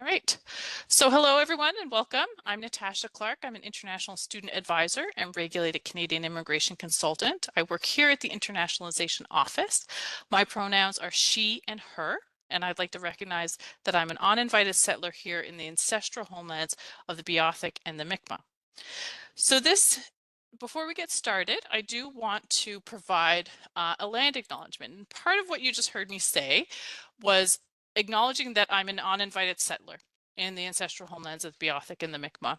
All right. So hello, everyone, and welcome. I'm Natasha Clark. I'm an international student advisor and regulated Canadian immigration consultant. I work here at the Internationalization office. My pronouns are she and her, and I'd like to recognize that I'm an uninvited settler here in the ancestral homelands of the Beothuk and the Mi'kmaq. Before we get started, I do want to provide a land acknowledgement. And part of what you just heard me say was acknowledging that I'm an uninvited settler in the ancestral homelands of the Beothuk and the Mi'kmaq.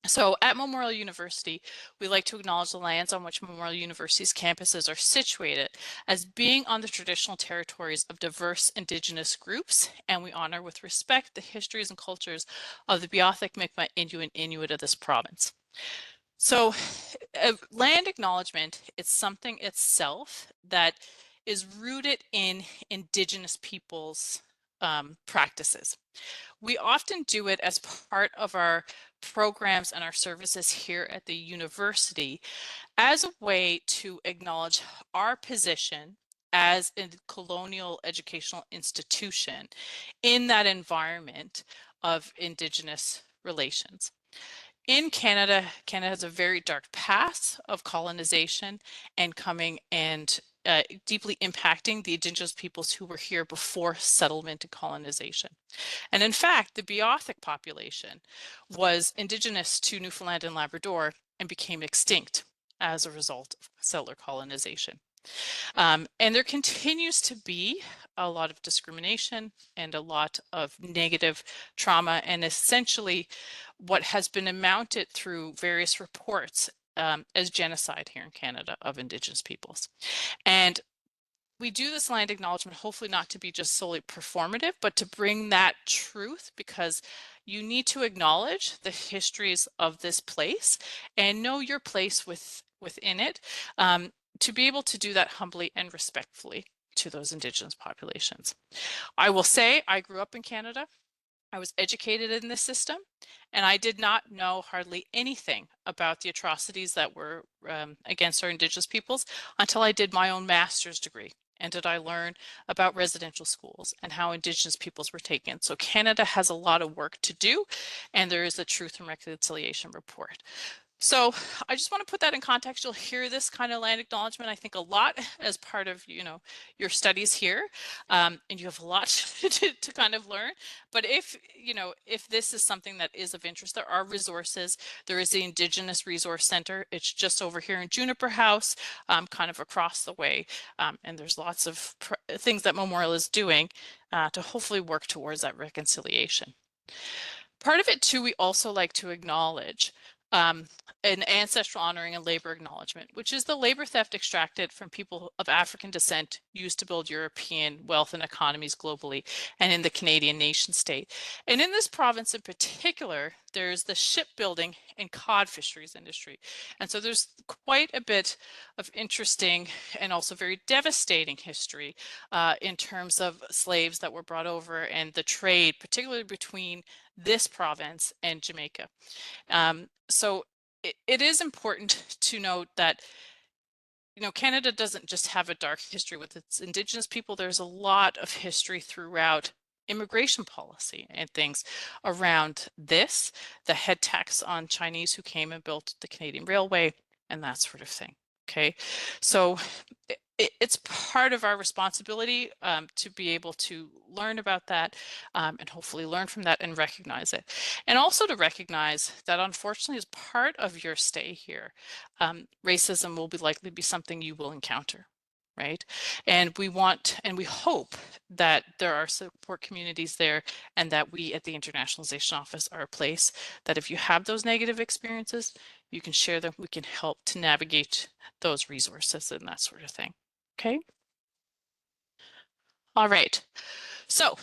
So at Memorial University, we like to acknowledge the lands on which Memorial University's campuses are situated as being on the traditional territories of diverse Indigenous groups, and we honor with respect the histories and cultures of the Beothuk, Mi'kmaq, Innu, and Inuit of this province. So land acknowledgement, it's something itself that is rooted in Indigenous peoples' practices. We often do it as part of our programs and our services here at the university as a way to acknowledge our position as a colonial educational institution in that environment of Indigenous relations. In Canada, Canada has a very dark past of colonization and coming and deeply impacting the Indigenous peoples who were here before settlement and colonization. And in fact, the Beothuk population was Indigenous to Newfoundland and Labrador and became extinct as a result of settler colonization. And there continues to be a lot of discrimination and a lot of negative trauma, and essentially what has been amounted through various reports as genocide here in Canada of Indigenous peoples. And we do this land acknowledgement hopefully not to be just solely performative, but to bring that truth, because you need to acknowledge the histories of this place and know your place within it, to be able to do that humbly and respectfully to those Indigenous populations. I will say I grew up in Canada. I was educated in this system, and I did not know hardly anything about the atrocities that were against our Indigenous peoples until I did my own master's degree. And did I learn about residential schools and how Indigenous peoples were taken. So Canada has a lot of work to do, and there is a Truth and Reconciliation report. So I just want to put that in context. You'll hear this kind of land acknowledgement, I think, a lot as part of, your studies here, and you have a lot to kind of learn. But if this is something that is of interest, there are resources. There is the Indigenous Resource Center. It's just over here in Juniper House, kind of across the way. And there's lots of things that Memorial is doing to hopefully work towards that reconciliation. Part of it too, we also like to acknowledge an ancestral honoring and labor acknowledgement, which is the labor theft extracted from people of African descent used to build European wealth and economies globally and in the Canadian nation state. And in this province in particular, there's the shipbuilding and cod fisheries industry. And so there's quite a bit of interesting and also very devastating history in terms of slaves that were brought over and the trade, particularly between this province and Jamaica. So it is important to note that Canada doesn't just have a dark history with its Indigenous people. There's a lot of history throughout immigration policy and things around this, the head tax on Chinese who came and built the Canadian Railway and that sort of thing. Okay, so it's part of our responsibility to be able to learn about that and hopefully learn from that and recognize it. And also to recognize that unfortunately as part of your stay here, racism will likely be something you will encounter. Right. And we hope that there are support communities there and that we at the Internationalization Office are a place that if you have those negative experiences, you can share them. We can help to navigate those resources and that sort of thing. Okay. All right. So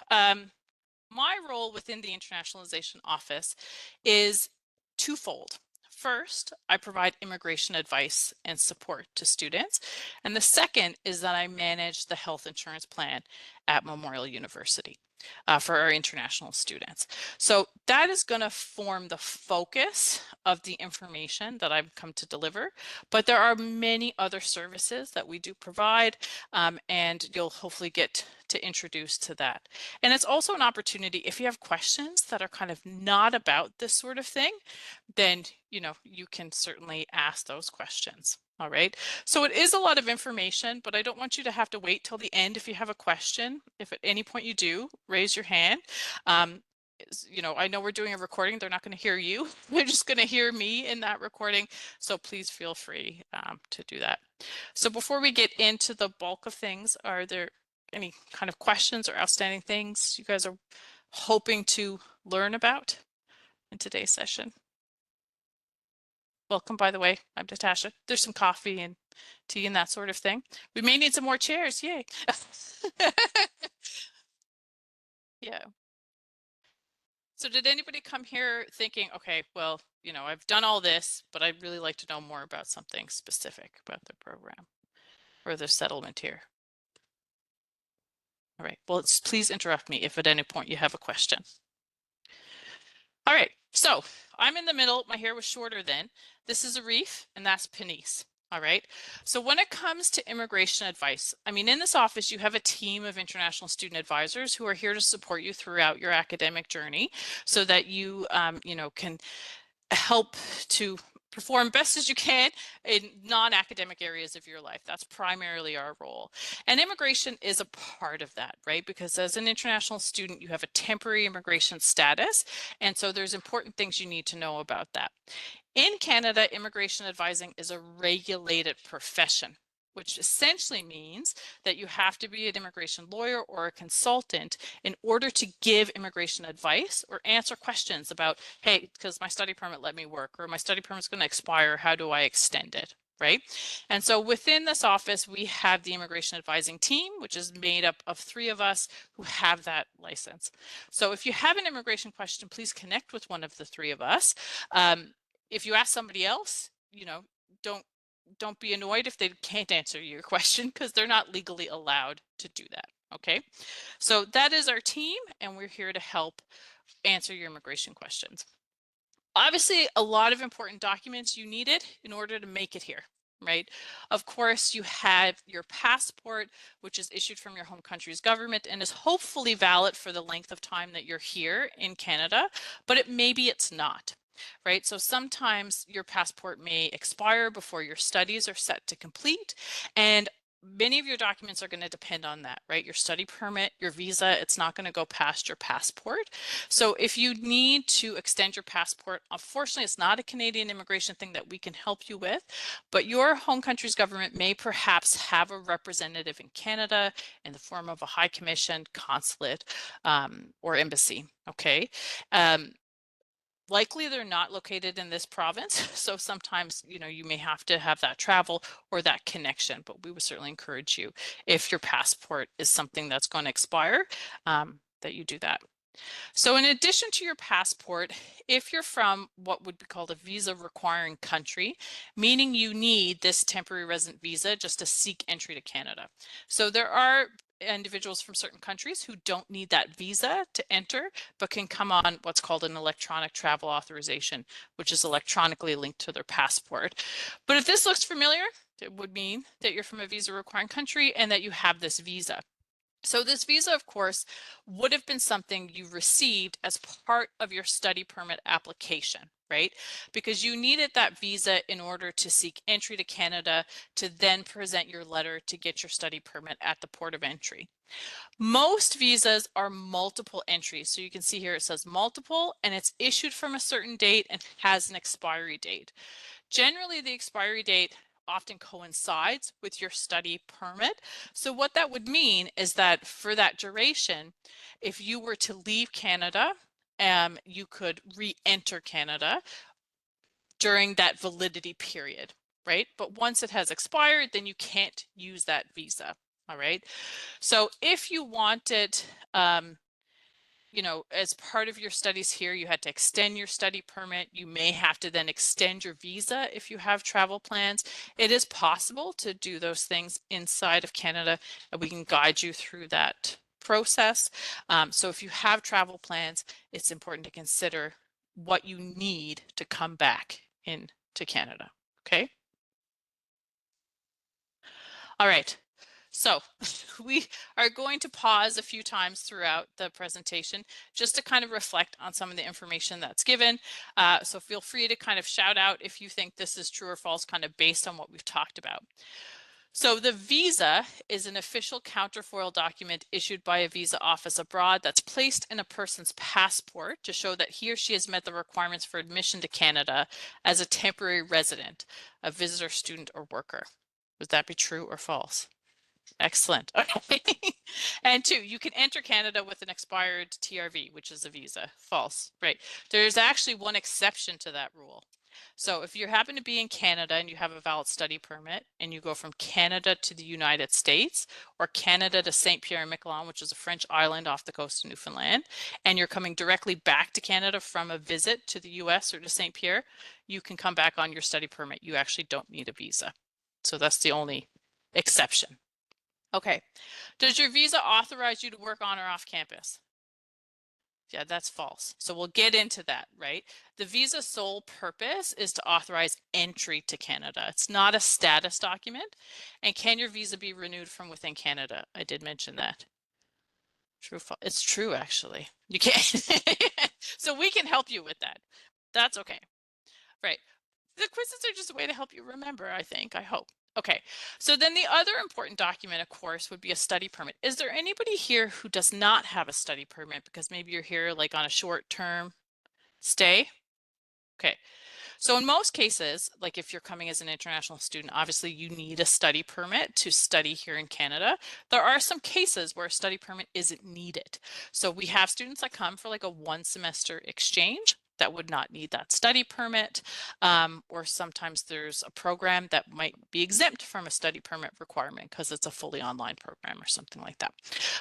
my role within the Internationalization Office is twofold. First, I provide immigration advice and support to students. And the second is that I manage the health insurance plan at Memorial University. for our international students. So that is going to form the focus of the information that I've come to deliver. But there are many other services that we do provide, and you'll hopefully get to introduce to that. And it's also an opportunity, if you have questions that are kind of not about this sort of thing, then you can certainly ask those questions. All right. So it is a lot of information, but I don't want you to have to wait till the end if you have a question. If at any point you do, raise your hand. I know we're doing a recording. They're not going to hear you. They're just going to hear me in that recording. So please feel free to do that. So before we get into the bulk of things, are there any kind of questions or outstanding things you guys are hoping to learn about in today's session? Welcome, by the way. I'm Natasha. There's some coffee and tea and that sort of thing. We may need some more chairs. Yay. Yeah. So did anybody come here thinking, okay, well, I've done all this, but I'd really like to know more about something specific about the program or the settlement here? All right. Well, please interrupt me if at any point you have a question. All right. So I'm in the middle. My hair was shorter then. This is Arif, and that's Penise. All right. So when it comes to immigration advice, I mean, in this office, you have a team of international student advisors who are here to support you throughout your academic journey so that you, can help to perform best as you can in non-academic areas of your life. That's primarily our role. And immigration is a part of that, right? Because as an international student, you have a temporary immigration status. And so there's important things you need to know about that. In Canada, immigration advising is a regulated profession, which essentially means that you have to be an immigration lawyer or a consultant in order to give immigration advice or answer questions about, hey, because my study permit let me work, or my study permit's going to expire, how do I extend it? Right? And so within this office, we have the immigration advising team, which is made up of 3 of us who have that license. So if you have an immigration question, please connect with one of the 3 of us. If you ask somebody else, don't be annoyed if they can't answer your question, because they're not legally allowed to do that. Okay, so that is our team, and we're here to help answer your immigration questions. Obviously, a lot of important documents you needed in order to make it here, right? Of course, you have your passport, which is issued from your home country's government and is hopefully valid for the length of time that you're here in Canada, but maybe it's not. Right, so sometimes your passport may expire before your studies are set to complete, and many of your documents are going to depend on that, right? Your study permit, your visa, it's not going to go past your passport. So if you need to extend your passport, unfortunately, it's not a Canadian immigration thing that we can help you with, but your home country's government may perhaps have a representative in Canada in the form of a high commission, consulate, or embassy, okay? Likely they're not located in this province, so sometimes you may have to have that travel or that connection, but we would certainly encourage you, if your passport is something that's going to expire, that you do that. So in addition to your passport, if you're from what would be called a visa requiring country, meaning you need this temporary resident visa just to seek entry to Canada. So there are individuals from certain countries who don't need that visa to enter, but can come on what's called an electronic travel authorization, which is electronically linked to their passport. But if this looks familiar, it would mean that you're from a visa requiring country and that you have this visa. So this visa, of course, would have been something you received as part of your study permit application, right? Because you needed that visa in order to seek entry to Canada, to then present your letter to get your study permit at the port of entry. Most visas are multiple entries. So you can see here it says multiple, and it's issued from a certain date and has an expiry date. Generally, the expiry date often coincides with your study permit. So what that would mean is that for that duration, if you were to leave Canada, you could re-enter Canada during that validity period, right? But once it has expired, then you can't use that visa, all right? So if you wanted, as part of your studies here, you had to extend your study permit. You may have to then extend your visa if you have travel plans. It is possible to do those things inside of Canada, and we can guide you through that process. So if you have travel plans, it's important to consider what you need to come back into Canada. Okay. All right. So we are going to pause a few times throughout the presentation just to kind of reflect on some of the information that's given. So feel free to kind of shout out if you think this is true or false, kind of based on what we've talked about. So the visa is an official counterfoil document issued by a visa office abroad that's placed in a person's passport to show that he or she has met the requirements for admission to Canada as a temporary resident, a visitor, student, or worker. Would that be true or false? Excellent. Okay. And two, you can enter Canada with an expired TRV, which is a visa. False. Right. There's actually one exception to that rule. So if you happen to be in Canada and you have a valid study permit and you go from Canada to the United States or Canada to St. Pierre and Miquelon, which is a French island off the coast of Newfoundland, and you're coming directly back to Canada from a visit to the US or to St. Pierre, you can come back on your study permit. You actually don't need a visa. So that's the only exception. Okay. Does your visa authorize you to work on or off campus? Yeah, that's false. So we'll get into that, right? The visa's sole purpose is to authorize entry to Canada. It's not a status document. And can your visa be renewed from within Canada? I did mention that. True, it's true, actually. You can't. So we can help you with that. That's okay. Right. The quizzes are just a way to help you remember, I think, I hope. Okay, so then the other important document, of course, would be a study permit. Is there anybody here who does not have a study permit because maybe you're here like on a short-term stay? Okay, so in most cases, like if you're coming as an international student, obviously you need a study permit to study here in Canada. There are some cases where a study permit isn't needed. So we have students that come for like a one semester exchange that would not need that study permit. Or sometimes there's a program that might be exempt from a study permit requirement because it's a fully online program or something like that.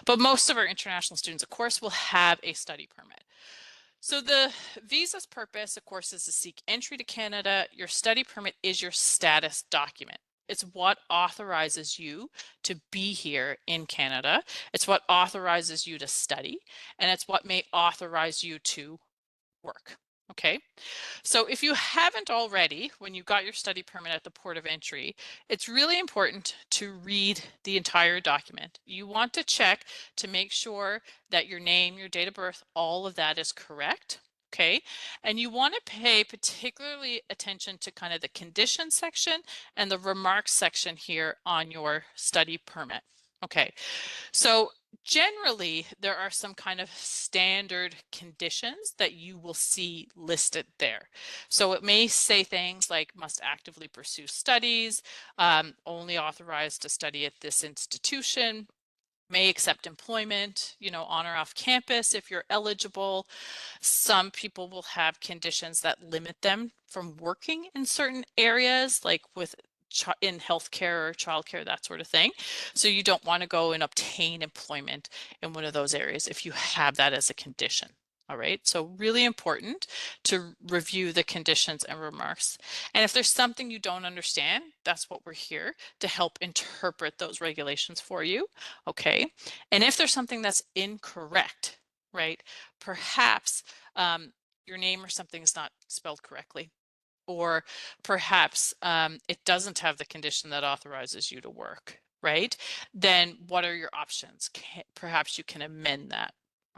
But most of our international students, of course, will have a study permit. So the visa's purpose, of course, is to seek entry to Canada. Your study permit is your status document. It's what authorizes you to be here in Canada. It's what authorizes you to study, and it's what may authorize you to work. Okay, so if you haven't already, when you got your study permit at the port of entry, it's really important to read the entire document. You want to check to make sure that your name, your date of birth, all of that is correct. Okay, and you want to pay particularly attention to kind of the conditions section and the remarks section here on your study permit. Okay, so generally, there are some kind of standard conditions that you will see listed there. So it may say things like must actively pursue studies, only authorized to study at this institution, may accept employment, on or off campus if you're eligible. Some people will have conditions that limit them from working in certain areas, like in healthcare or childcare, that sort of thing. So you don't want to go and obtain employment in one of those areas if you have that as a condition. All right, so really important to review the conditions and remarks. And if there's something you don't understand, that's what we're here to help interpret those regulations for you. Okay, and if there's something that's incorrect, right, perhaps your name or something is not spelled correctly, or perhaps it doesn't have the condition that authorizes you to work, right? Then what are your options? Perhaps you can amend that.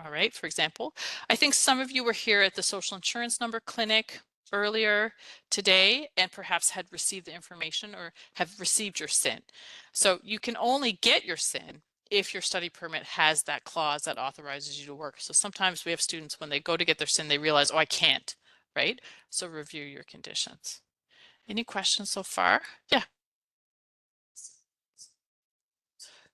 All right, for example, I think some of you were here at the social insurance number clinic earlier today and perhaps had received the information or have received your SIN. So you can only get your SIN if your study permit has that clause that authorizes you to work. So sometimes we have students when they go to get their SIN, they realize, oh, I can't, right? So review your conditions. Any questions so far? Yeah.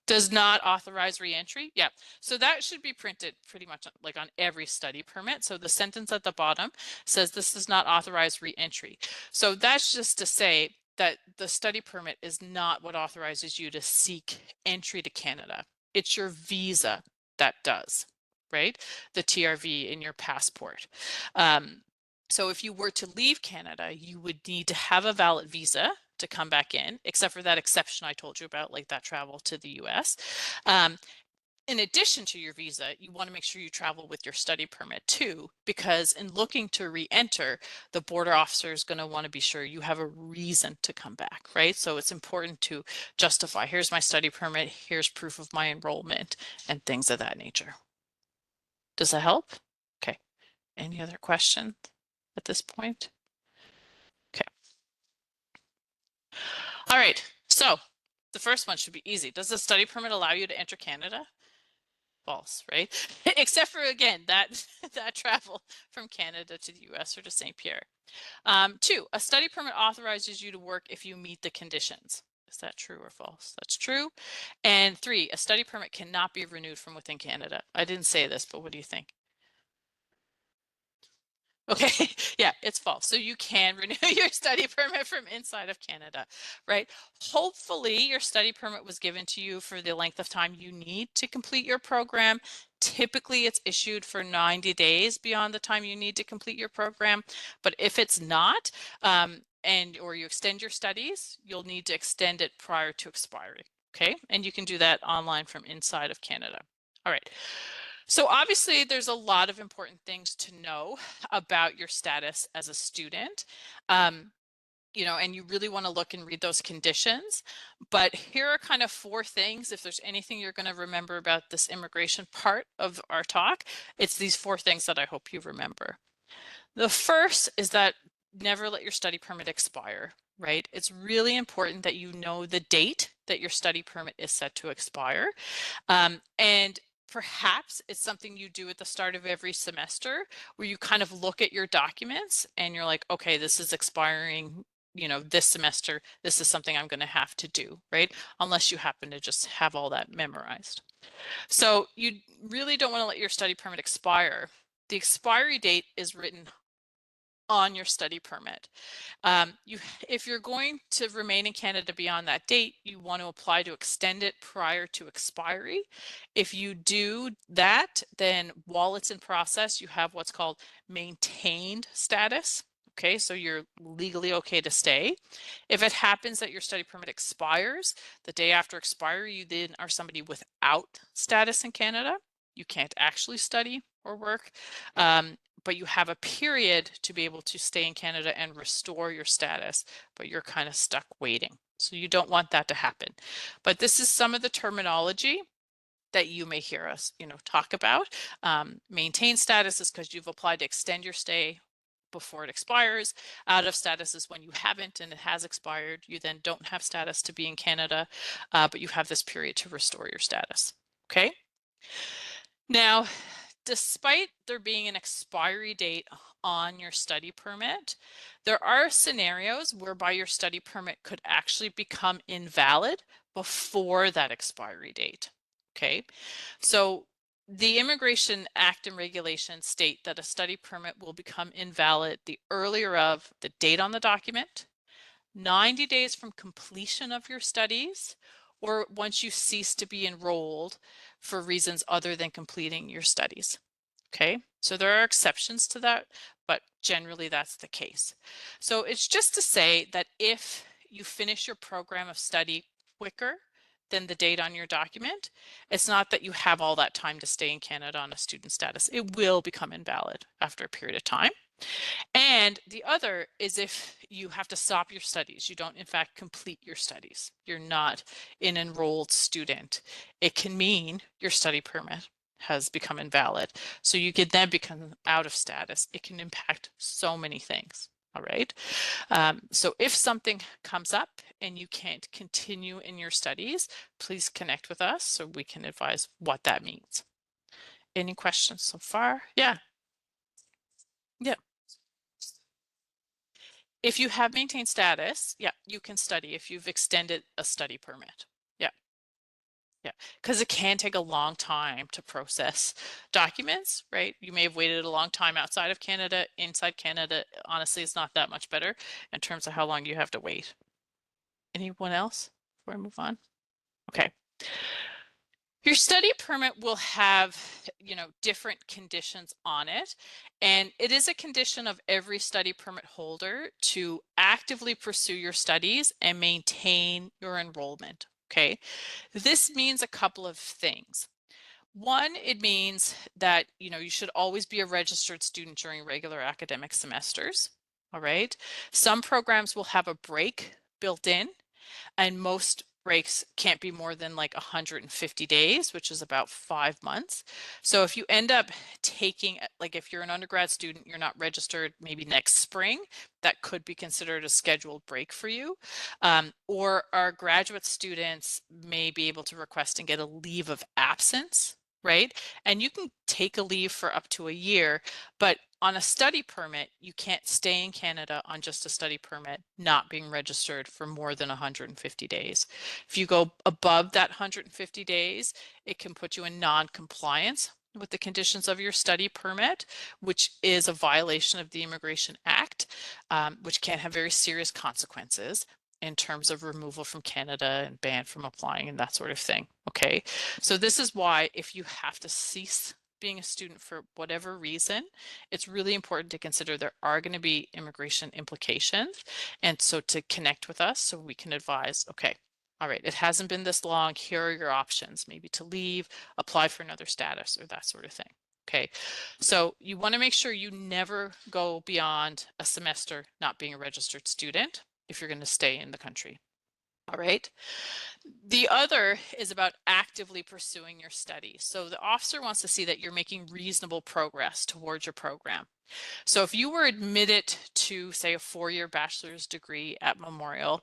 Does not authorize reentry. Yeah, so that should be printed pretty much like on every study permit. So the sentence at the bottom says this does not authorize reentry. So that's just to say that the study permit is not what authorizes you to seek entry to Canada. It's your visa that does, right? The TRV in your passport. So if you were to leave Canada, you would need to have a valid visa to come back in, except for that exception I told you about, like that travel to the US. In addition to your visa, you want to make sure you travel with your study permit too, because in looking to re-enter, the border officer is going to want to be sure you have a reason to come back, right? So it's important to justify, here's my study permit, here's proof of my enrollment, and things of that nature. Does that help? Okay. Any other questions at this point? Okay. All right. So the first one should be easy. Does the study permit allow you to enter Canada? False, right? Except for, again, that travel from Canada to the US or to St. Pierre. 2, a study permit authorizes you to work if you meet the conditions. Is that true or false? That's true. And 3, a study permit cannot be renewed from within Canada. I didn't say this, but what do you think? Okay, yeah, it's false. So you can renew your study permit from inside of Canada, right? Hopefully your study permit was given to you for the length of time you need to complete your program. Typically it's issued for 90 days beyond the time you need to complete your program. But if it's not, or you extend your studies, you'll need to extend it prior to expiry, okay? And you can do that online from inside of Canada. All right. So obviously there's a lot of important things to know about your status as a student. And you really want to look and read those conditions. But here are kind of 4 things. If there's anything you're going to remember about this immigration part of our talk, it's these 4 things that I hope you remember. The first is that never let your study permit expire, right? It's really important that you know the date that your study permit is set to expire. And perhaps it's something you do at the start of every semester where you kind of look at your documents and you're like, okay, this is expiring, this semester, this is something I'm going to have to do, right? Unless you happen to just have all that memorized. So you really don't want to let your study permit expire. The expiry date is written on your study permit. If you're going to remain in Canada beyond that date, you want to apply to extend it prior to expiry. If you do that, then while it's in process, you have what's called maintained status. Okay, so you're legally okay to stay. If it happens that your study permit expires, the day after expiry, you then are somebody without status in Canada. You can't actually study or work. But you have a period to be able to stay in Canada and restore your status, but you're kind of stuck waiting. So you don't want that to happen. But this is some of the terminology that you may hear us, talk about. Maintain status is because you've applied to extend your stay before it expires. Out of status is when you haven't and it has expired. You then don't have status to be in Canada, but you have this period to restore your status. Okay. Now, despite there being an expiry date on your study permit, there are scenarios whereby your study permit could actually become invalid before that expiry date. Okay, so the Immigration Act and regulations state that a study permit will become invalid the earlier of the date on the document, 90 days from completion of your studies, or once you cease to be enrolled for reasons other than completing your studies. Okay, so there are exceptions to that, but generally that's the case. So it's just to say that if you finish your program of study quicker than the date on your document, it's not that you have all that time to stay in Canada on a student status. It will become invalid after a period of time. And the other is if you have to stop your studies, you don't in fact complete your studies, you're not an enrolled student, it can mean your study permit has become invalid. So you could then become out of status. It can impact so many things. All right. So if something comes up and you can't continue in your studies, please connect with us so we can advise what that means. Any questions so far? Yeah. Yeah. If you have maintained status, yeah, you can study if you've extended a study permit. Yeah, yeah, because it can take a long time to process documents, right? You may have waited a long time outside of Canada. Inside Canada, honestly, it's not that much better in terms of how long you have to wait. Anyone else before I move on? Okay. Your study permit will have, different conditions on it, and it is a condition of every study permit holder to actively pursue your studies and maintain your enrollment, okay? This means a couple of things. One, it means that, you should always be a registered student during regular academic semesters. All right. Some programs will have a break built in, and most breaks can't be more than like 150 days, which is about 5 months. So if you end up taking, like if you're an undergrad student, you're not registered maybe next spring, that could be considered a scheduled break for you. Or our graduate students may be able to request and get a leave of absence, right? And you can take a leave for up to a year, but on a study permit, you can't stay in Canada on just a study permit, not being registered for more than 150 days. If you go above that 150 days, it can put you in non-compliance with the conditions of your study permit, which is a violation of the Immigration Act, which can have very serious consequences in terms of removal from Canada and ban from applying and that sort of thing. Okay, so this is why if you have to cease being a student for whatever reason, it's really important to consider there are going to be immigration implications. And so to connect with us so we can advise, okay, all right, it hasn't been this long. Here are your options, maybe to leave, apply for another status, or that sort of thing. Okay, so you want to make sure you never go beyond a semester not being a registered student if you're going to stay in the country. All right. The other is about actively pursuing your studies. So the officer wants to see that you're making reasonable progress towards your program. So if you were admitted to, say, a 4-year bachelor's degree at Memorial,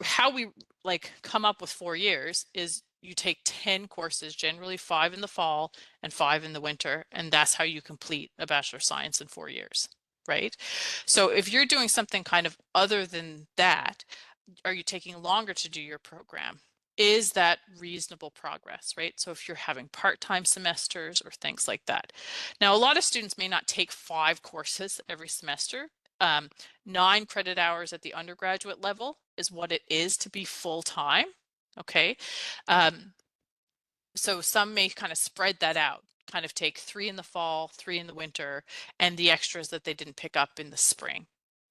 how we like come up with 4 years is you take 10 courses, generally 5 in the fall and 5 in the winter, and that's how you complete a Bachelor of Science in 4 years, right? So if you're doing something kind of other than that, are you taking longer to do your program? Is that reasonable progress, right? So if you're having part-time semesters or things like that. Now, a lot of students may not take 5 courses every semester. 9 credit hours at the undergraduate level is what it is to be full-time, okay? So some may kind of spread that out, kind of take 3 in the fall, 3 in the winter, and the extras that they didn't pick up in the spring,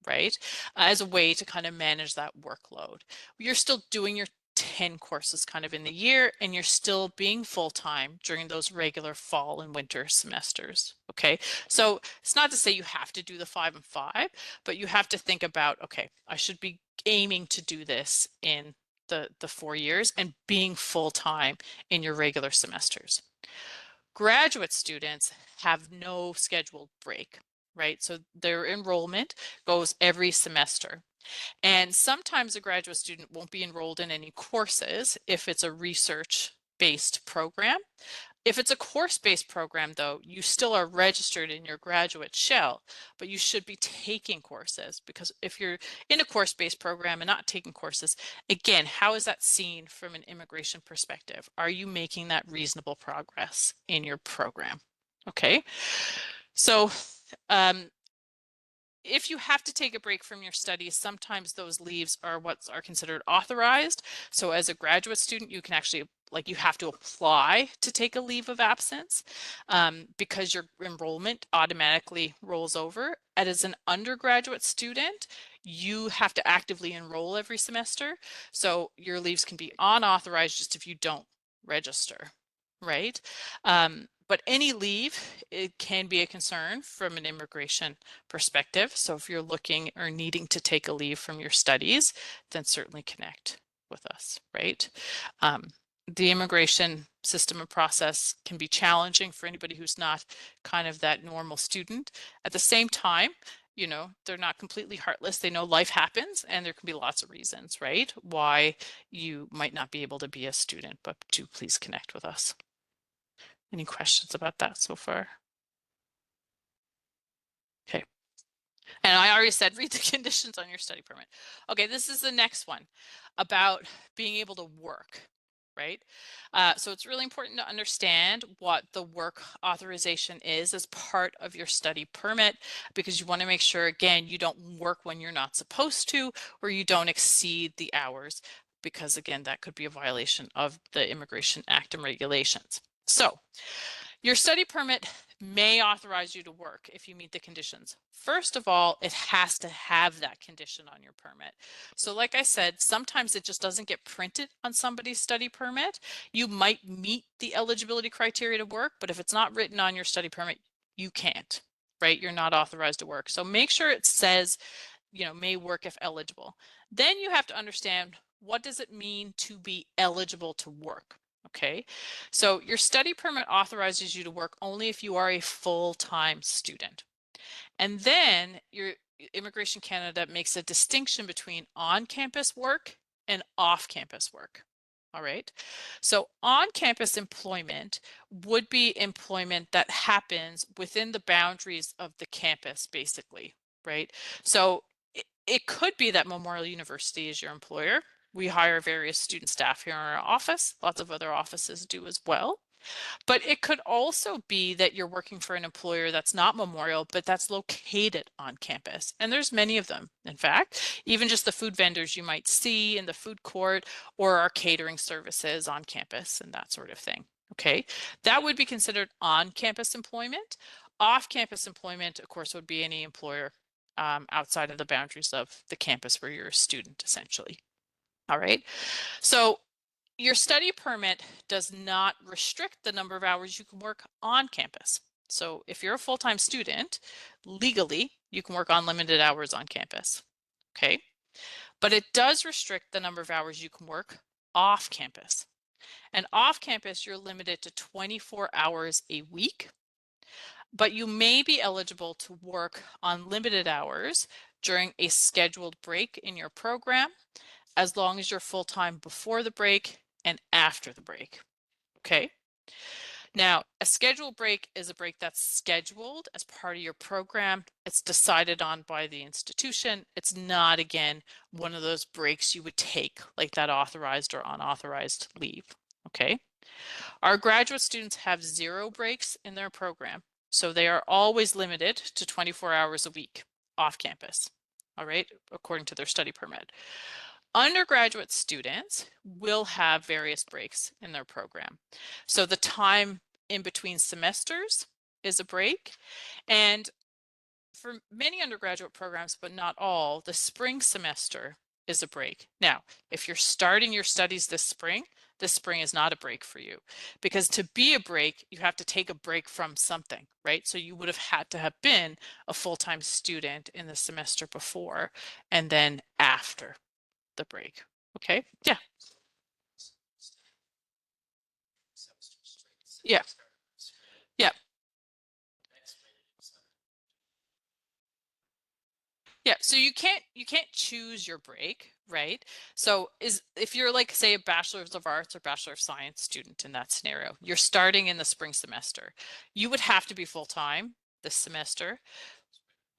right? As a way to kind of manage that workload. You're still doing your 10 courses kind of in the year, and you're still being full-time during those regular fall and winter semesters. Okay, so it's not to say you have to do the 5 and 5, but you have to think about, okay, I should be aiming to do this in the 4 years and being full-time in your regular semesters. Graduate students have no scheduled break, right? So their enrollment goes every semester. And sometimes a graduate student won't be enrolled in any courses if it's a research-based program. If it's a course-based program, though, you still are registered in your graduate shell, but you should be taking courses, because if you're in a course-based program and not taking courses, again, how is that seen from an immigration perspective? Are you making that reasonable progress in your program? Okay, so if you have to take a break from your studies, sometimes those leaves are what are considered authorized. So as a graduate student, you can actually, like, you have to apply to take a leave of absence because your enrollment automatically rolls over. And as an undergraduate student, you have to actively enroll every semester. So your leaves can be unauthorized just if you don't register, right? But any leave, it can be a concern from an immigration perspective. So if you're looking or needing to take a leave from your studies, then certainly connect with us, right? The immigration system and process can be challenging for anybody who's not kind of that normal student. At the same time, they're not completely heartless. They know life happens and there can be lots of reasons, right? Why you might not be able to be a student, but do please connect with us. Any questions about that so far? Okay. And I already said, read the conditions on your study permit. Okay, this is the next one about being able to work, right? So it's really important to understand what the work authorization is as part of your study permit, because you want to make sure, again, you don't work when you're not supposed to, or you don't exceed the hours, because again, that could be a violation of the Immigration Act and regulations. So Your study permit may authorize you to work if you meet the conditions. First of all, it has to have that condition on your permit. So like I said, sometimes it just doesn't get printed on somebody's study permit. You might meet the eligibility criteria to work, but if it's not written on your study permit, you can't, right? You're not authorized to work. So make sure it says, may work if eligible. Then you have to understand, what does it mean to be eligible to work? Okay, so your study permit authorizes you to work only if you are a full-time student. And then your Immigration Canada makes a distinction between on-campus work and off-campus work. All right. So on-campus employment would be employment that happens within the boundaries of the campus, basically, right? So it could be that Memorial University is your employer. We hire various student staff here in our office. Lots of other offices do as well. But it could also be that you're working for an employer that's not Memorial, but that's located on campus. And there's many of them, in fact, even just the food vendors you might see in the food court or our catering services on campus and that sort of thing. Okay, that would be considered on-campus employment. Off-campus employment, of course, would be any employer outside of the boundaries of the campus where you're a student, essentially. All right, so your study permit does not restrict the number of hours you can work on campus. So if you're a full-time student, legally, you can work unlimited hours on campus, okay? But it does restrict the number of hours you can work off campus. And off campus, you're limited to 24 hours a week, but you may be eligible to work unlimited hours during a scheduled break in your program, as long as you're full-time before the break and after the break. Okay. Now, a scheduled break is a break that's scheduled as part of your program. It's decided on by the institution. It's not, again, one of those breaks you would take, like that authorized or unauthorized leave. Okay. Our graduate students have 0 breaks in their program, so they are always limited to 24 hours a week off campus. All right, according to their study permit. Undergraduate students will have various breaks in their program. So the time in between semesters is a break. And for many undergraduate programs, but not all, the spring semester is a break. Now, if you're starting your studies this spring is not a break for you, because to be a break, you have to take a break from something, right? So you would have had to have been a full-time student in the semester before and then after the break. Okay. Yeah. Yeah. Yeah. Yeah. So you can't choose your break, right? So if you're like, say, a bachelor's of arts or bachelor of science student in that scenario, you're starting in the spring semester, you would have to be full time this semester.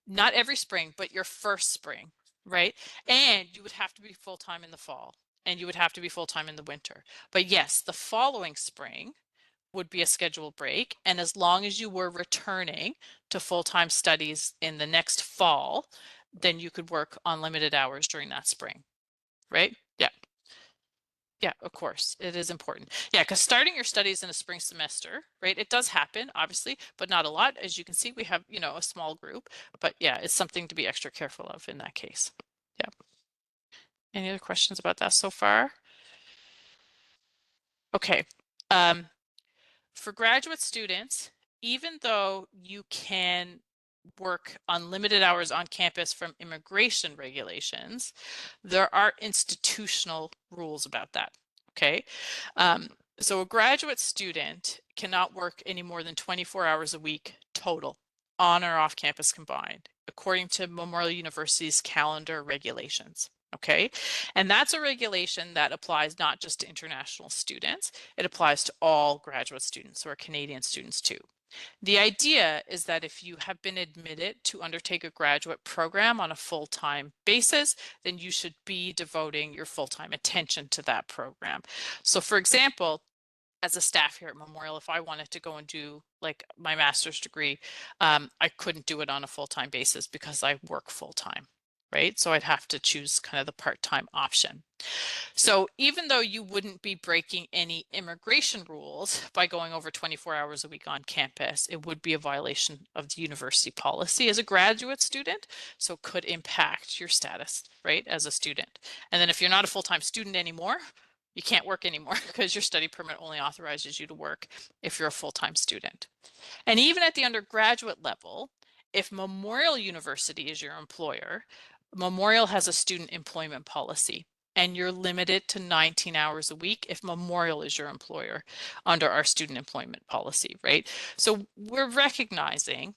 Not every spring, but your first spring, right? And you would have to be full time in the fall, and you would have to be full time in the winter. But yes, the following spring would be a scheduled break. And as long as you were returning to full-time studies in the next fall, then you could work unlimited hours during that spring, right? Yeah. Yeah, of course, it is important. Yeah, because starting your studies in a spring semester, right? It does happen, obviously, but not a lot. As you can see, we have, a small group, but yeah, it's something to be extra careful of in that case. Yeah. Any other questions about that so far? Okay. Um, For graduate students, even though you can work unlimited hours on campus from immigration regulations, there are institutional rules about that. Okay. Um, so a graduate student cannot work any more than 24 hours a week total, on or off campus combined, according to Memorial University's calendar regulations. Okay. And that's a regulation that applies not just to international students, it applies to all graduate students or Canadian students too. The idea is that if you have been admitted to undertake a graduate program on a full-time basis, then you should be devoting your full-time attention to that program. So for example, as a staff here at Memorial, if I wanted to go and do like my master's degree, I couldn't do it on a full-time basis because I work full-time. right? So I'd have to choose kind of the part-time option. So even though you wouldn't be breaking any immigration rules by going over 24 hours a week on campus, it would be a violation of the university policy as a graduate student. So it could impact your status, right, as a student. And then if you're not a full-time student anymore, you can't work anymore because your study permit only authorizes you to work if you're a full-time student. And even at the undergraduate level, if Memorial University is your employer, Memorial has a student employment policy, and you're limited to 19 hours a week if Memorial is your employer under our student employment policy, right? So we're recognizing,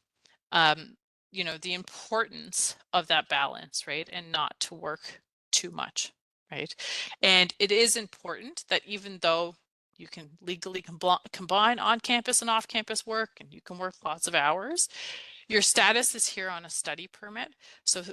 the importance of that balance, right? And not to work too much, right? And it is important that even though you can legally combine on-campus and off-campus work, and you can work lots of hours, your status is here on a study permit. So,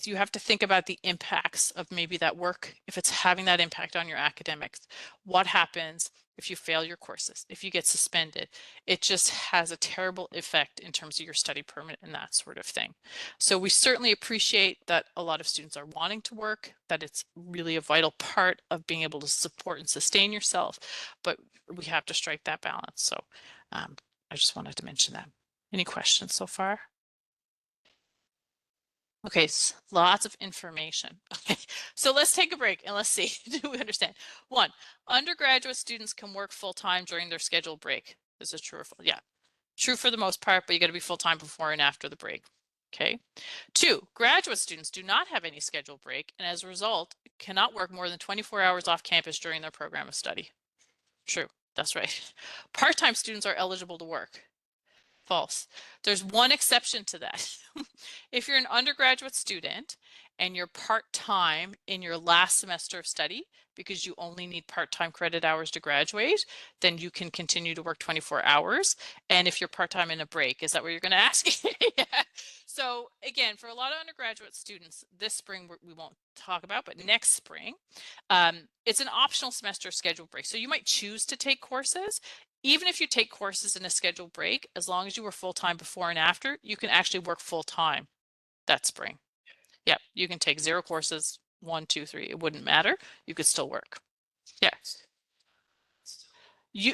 you have to think about the impacts of maybe that work, if it's having that impact on your academics. What happens if you fail your courses, if you get suspended? It just has a terrible effect in terms of your study permit and that sort of thing. So we certainly appreciate that a lot of students are wanting to work, that it's really a vital part of being able to support and sustain yourself, but we have to strike that balance. So I just wanted to mention that. Any questions so far? Okay, lots of information. Okay, so let's take a break and let's see, do we understand? One, undergraduate students can work full-time during their scheduled break. Is this true or false? Yeah, true for the most part, but you got to be full-time before and after the break. Okay. Two, graduate students do not have any scheduled break, and as a result, cannot work more than 24 hours off campus during their program of study. True, that's right. Part-time students are eligible to work. False. There's one exception to that. If you're an undergraduate student and you're part-time in your last semester of study because you only need part-time credit hours to graduate, then you can continue to work 24 hours. And if you're part-time in a break, is that what you're going to ask? Yeah. So again, for a lot of undergraduate students, this spring we won't talk about, but next spring, it's an optional semester scheduled break. So you might choose to take courses. Even if you take courses in a scheduled break, as long as you were full-time before and after, you can actually work full-time that spring. Yep, you can take 0 courses, 1, 2, 3. It wouldn't matter. You could still work. Yes.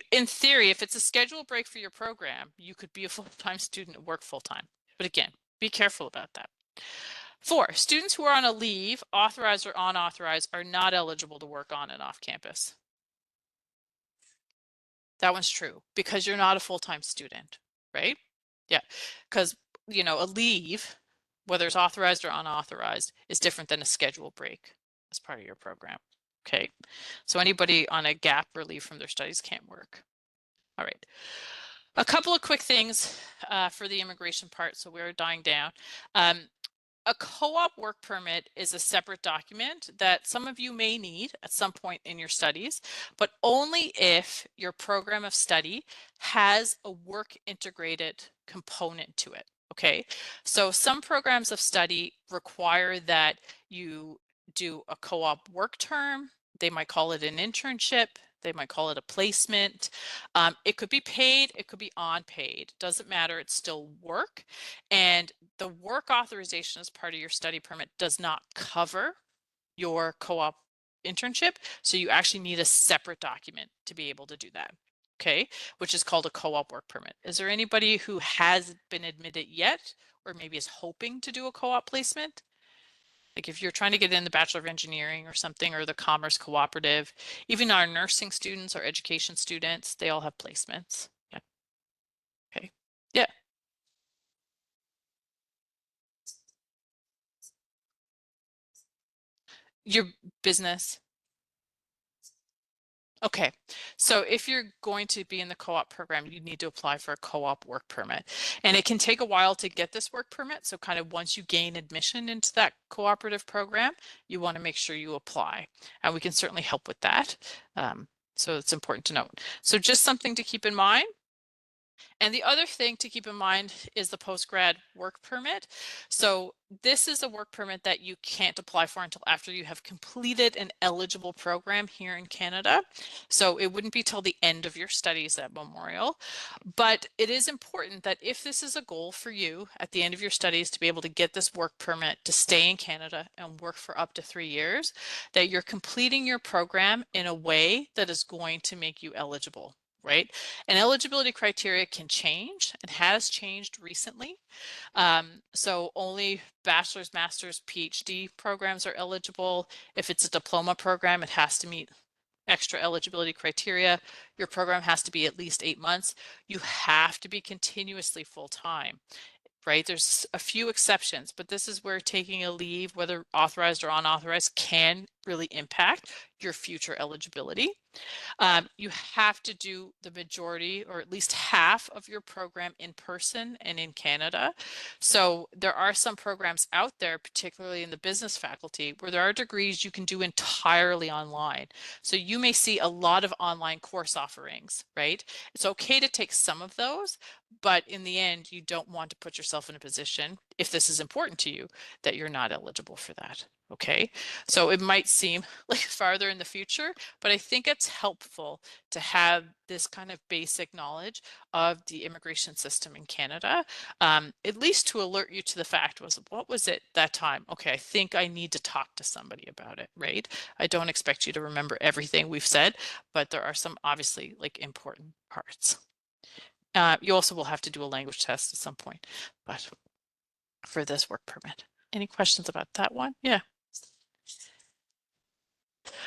In theory, if it's a scheduled break for your program, you could be a full-time student and work full-time. But again, be careful about that. 4, students who are on a leave, authorized or unauthorized, are not eligible to work on and off campus. That one's true because you're not a full-time student, right? Yeah, because a leave, whether it's authorized or unauthorized, is different than a scheduled break as part of your program. Okay, so anybody on a gap or leave from their studies can't work. All right, a couple of quick things for the immigration part. So we're dying down. A co-op work permit is a separate document that some of you may need at some point in your studies, but only if your program of study has a work integrated component to it. Okay, so some programs of study require that you do a co-op work term. They might call it an internship. They might call it a placement. It could be paid, it could be unpaid. Doesn't matter, it's still work. And the work authorization as part of your study permit does not cover your co-op internship. So you actually need a separate document to be able to do that. Okay, which is called a co-op work permit. Is there anybody who has been admitted yet, or maybe is hoping to do a co-op placement? Like if you're trying to get in the Bachelor of Engineering or something, or the Commerce Cooperative, even our nursing students or education students, they all have placements. Yeah. Okay. Yeah. Your business. Okay, so if you're going to be in the co-op program, you need to apply for a co-op work permit. And it can take a while to get this work permit. So kind of once you gain admission into that cooperative program, you want to make sure you apply. And we can certainly help with that. So it's important to note. So just something to keep in mind. And the other thing to keep in mind is the post-grad work permit. So this is a work permit that you can't apply for until after you have completed an eligible program here in Canada. So it wouldn't be till the end of your studies at Memorial. But it is important that if this is a goal for you at the end of your studies to be able to get this work permit to stay in Canada and work for up to 3 years, that you're completing your program in a way that is going to make you eligible. Right? And eligibility criteria can change and has changed recently. So only bachelor's, master's, PhD programs are eligible. If it's a diploma program, it has to meet extra eligibility criteria. Your program has to be at least 8 months. You have to be continuously full-time, right? There's a few exceptions, but this is where taking a leave, whether authorized or unauthorized, can really impact your future eligibility. You have to do the majority or at least half of your program in person and in Canada. So there are some programs out there, particularly in the business faculty, where there are degrees you can do entirely online. So you may see a lot of online course offerings, right? It's okay to take some of those, but in the end, you don't want to put yourself in a position, if this is important to you, that you're not eligible for that. Okay, so it might seem like farther in the future, but I think it's helpful to have this kind of basic knowledge of the immigration system in Canada, at least to alert you to the fact was, what was it that time? Okay, I think I need to talk to somebody about it, right? I don't expect you to remember everything we've said, but there are some obviously like important parts. You also will have to do a language test at some point, but for this work permit. Any questions about that one? Yeah.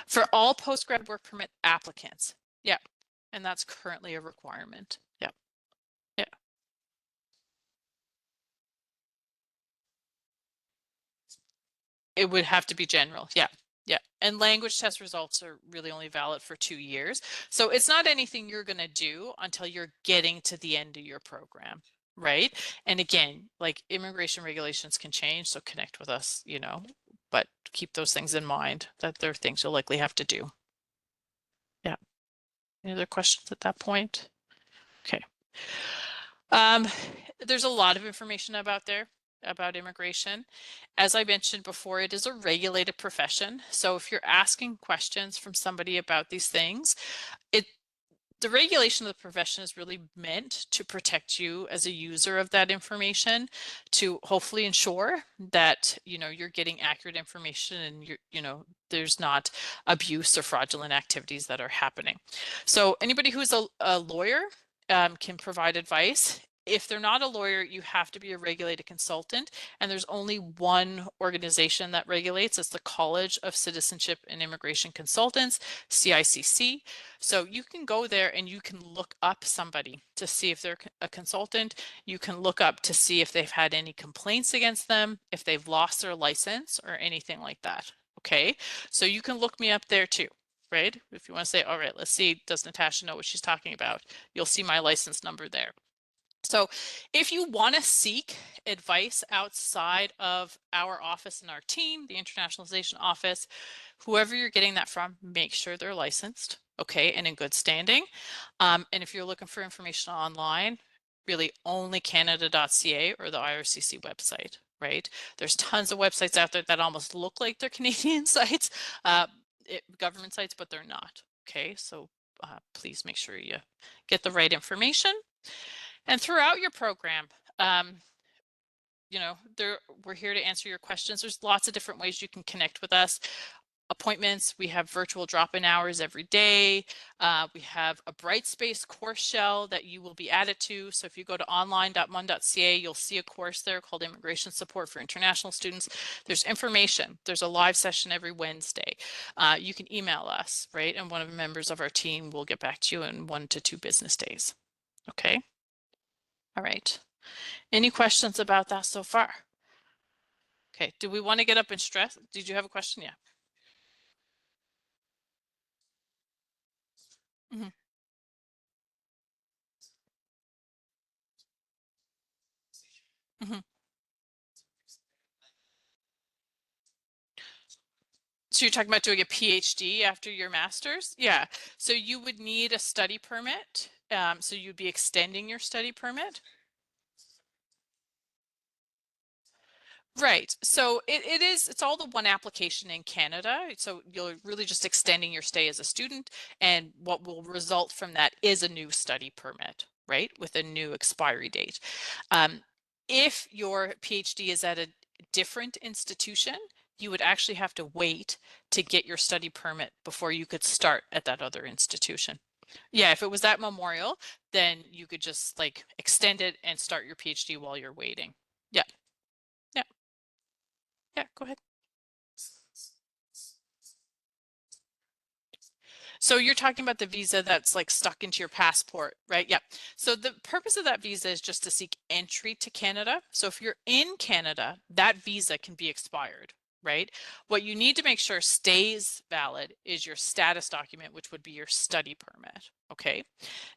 For all postgrad work permit applicants. Yeah. And that's currently a requirement. Yeah. Yeah. It would have to be general. Yeah. Yeah. And language test results are really only valid for 2 years. So it's not anything you're going to do until you're getting to the end of your program. Right. And again, like immigration regulations can change. So connect with us, but keep those things in mind that there are things you'll likely have to do. Yeah. Any other questions at that point? Okay. Um, there's a lot of information about immigration. As I mentioned before, it is a regulated profession. So if you're asking questions from somebody about these things, it the regulation of the profession is really meant to protect you as a user of that information, to hopefully ensure that you're getting accurate information and there's not abuse or fraudulent activities that are happening. So anybody who's a lawyer can provide advice. If they're not a lawyer, you have to be a regulated consultant, and there's only one organization that regulates. It's the College of Citizenship and Immigration Consultants, CICC. So you can go there and you can look up somebody to see if they're a consultant. You can look up to see if they've had any complaints against them, if they've lost their license or anything like that. Okay, so you can look me up there too, right? If you want to say, all right, let's see, does Natasha know what she's talking about? You'll see my license number there. So if you want to seek advice outside of our office and our team, the internationalization office, whoever you're getting that from, make sure they're licensed, okay, and in good standing. And if you're looking for information online, really only canada.ca or the IRCC website, right? There's tons of websites out there that almost look like they're Canadian sites, government sites, but they're not, okay? So please make sure you get the right information. And throughout your program, we're here to answer your questions. There's lots of different ways you can connect with us. Appointments, we have virtual drop-in hours every day. We have a Brightspace course shell that you will be added to. So if you go to online.mun.ca, you'll see a course there called Immigration Support for International Students. There's information. There's a live session every Wednesday. You can email us, right? And one of the members of our team will get back to you in 1 to 2 business days. Okay. All right. Any questions about that so far? Okay, do we want to get up and stress? Did you have a question? Yeah. Mhm, mhm. So you're talking about doing a PhD after your master's? Yeah. So you would need a study permit So you'd be extending your study permit. Right. So it's all the one application in Canada. So you're really just extending your stay as a student, and what will result from that is a new study permit, right? With a new expiry date. Um, if your PhD is at a different institution, you would actually have to wait to get your study permit before you could start at that other institution. Yeah, if it was at Memorial, then you could just like extend it and start your PhD while you're waiting. Yeah. Yeah. Yeah, go ahead. So you're talking about the visa that's like stuck into your passport, right? Yeah. So the purpose of that visa is just to seek entry to Canada. So if you're in Canada, that visa can be expired, right? What you need to make sure stays valid is your status document, which would be your study permit. Okay.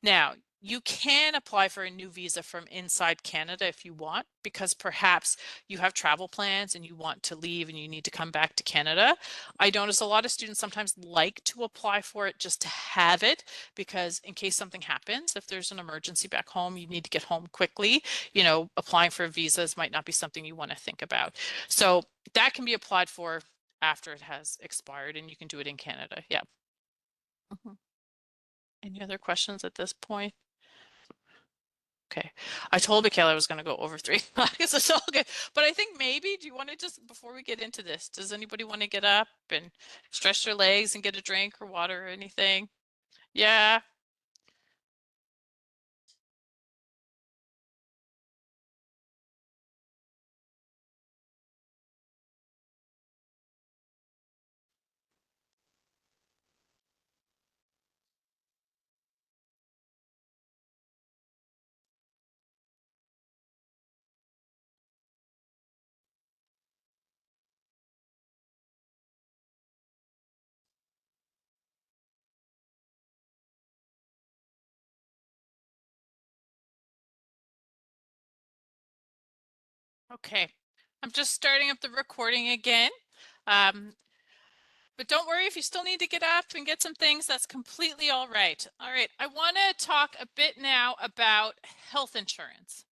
Now, you can apply for a new visa from inside Canada if you want, because perhaps you have travel plans and you want to leave and you need to come back to Canada. I notice a lot of students sometimes like to apply for it just to have it, because in case something happens, if there's an emergency back home, you need to get home quickly, applying for visas might not be something you want to think about. So that can be applied for after it has expired, and you can do it in Canada. Yeah. Mhm. Any other questions at this point? Okay. I told Michaela I was going to go over 3 o'clock. It's all good. But I think maybe, do you want to just, before we get into this, does anybody want to get up and stretch their legs and get a drink or water or anything? Yeah. Okay. I'm just starting up the recording again. Um, but don't worry if you still need to get up and get some things, that's completely all right. All right. I want to talk a bit now about health insurance.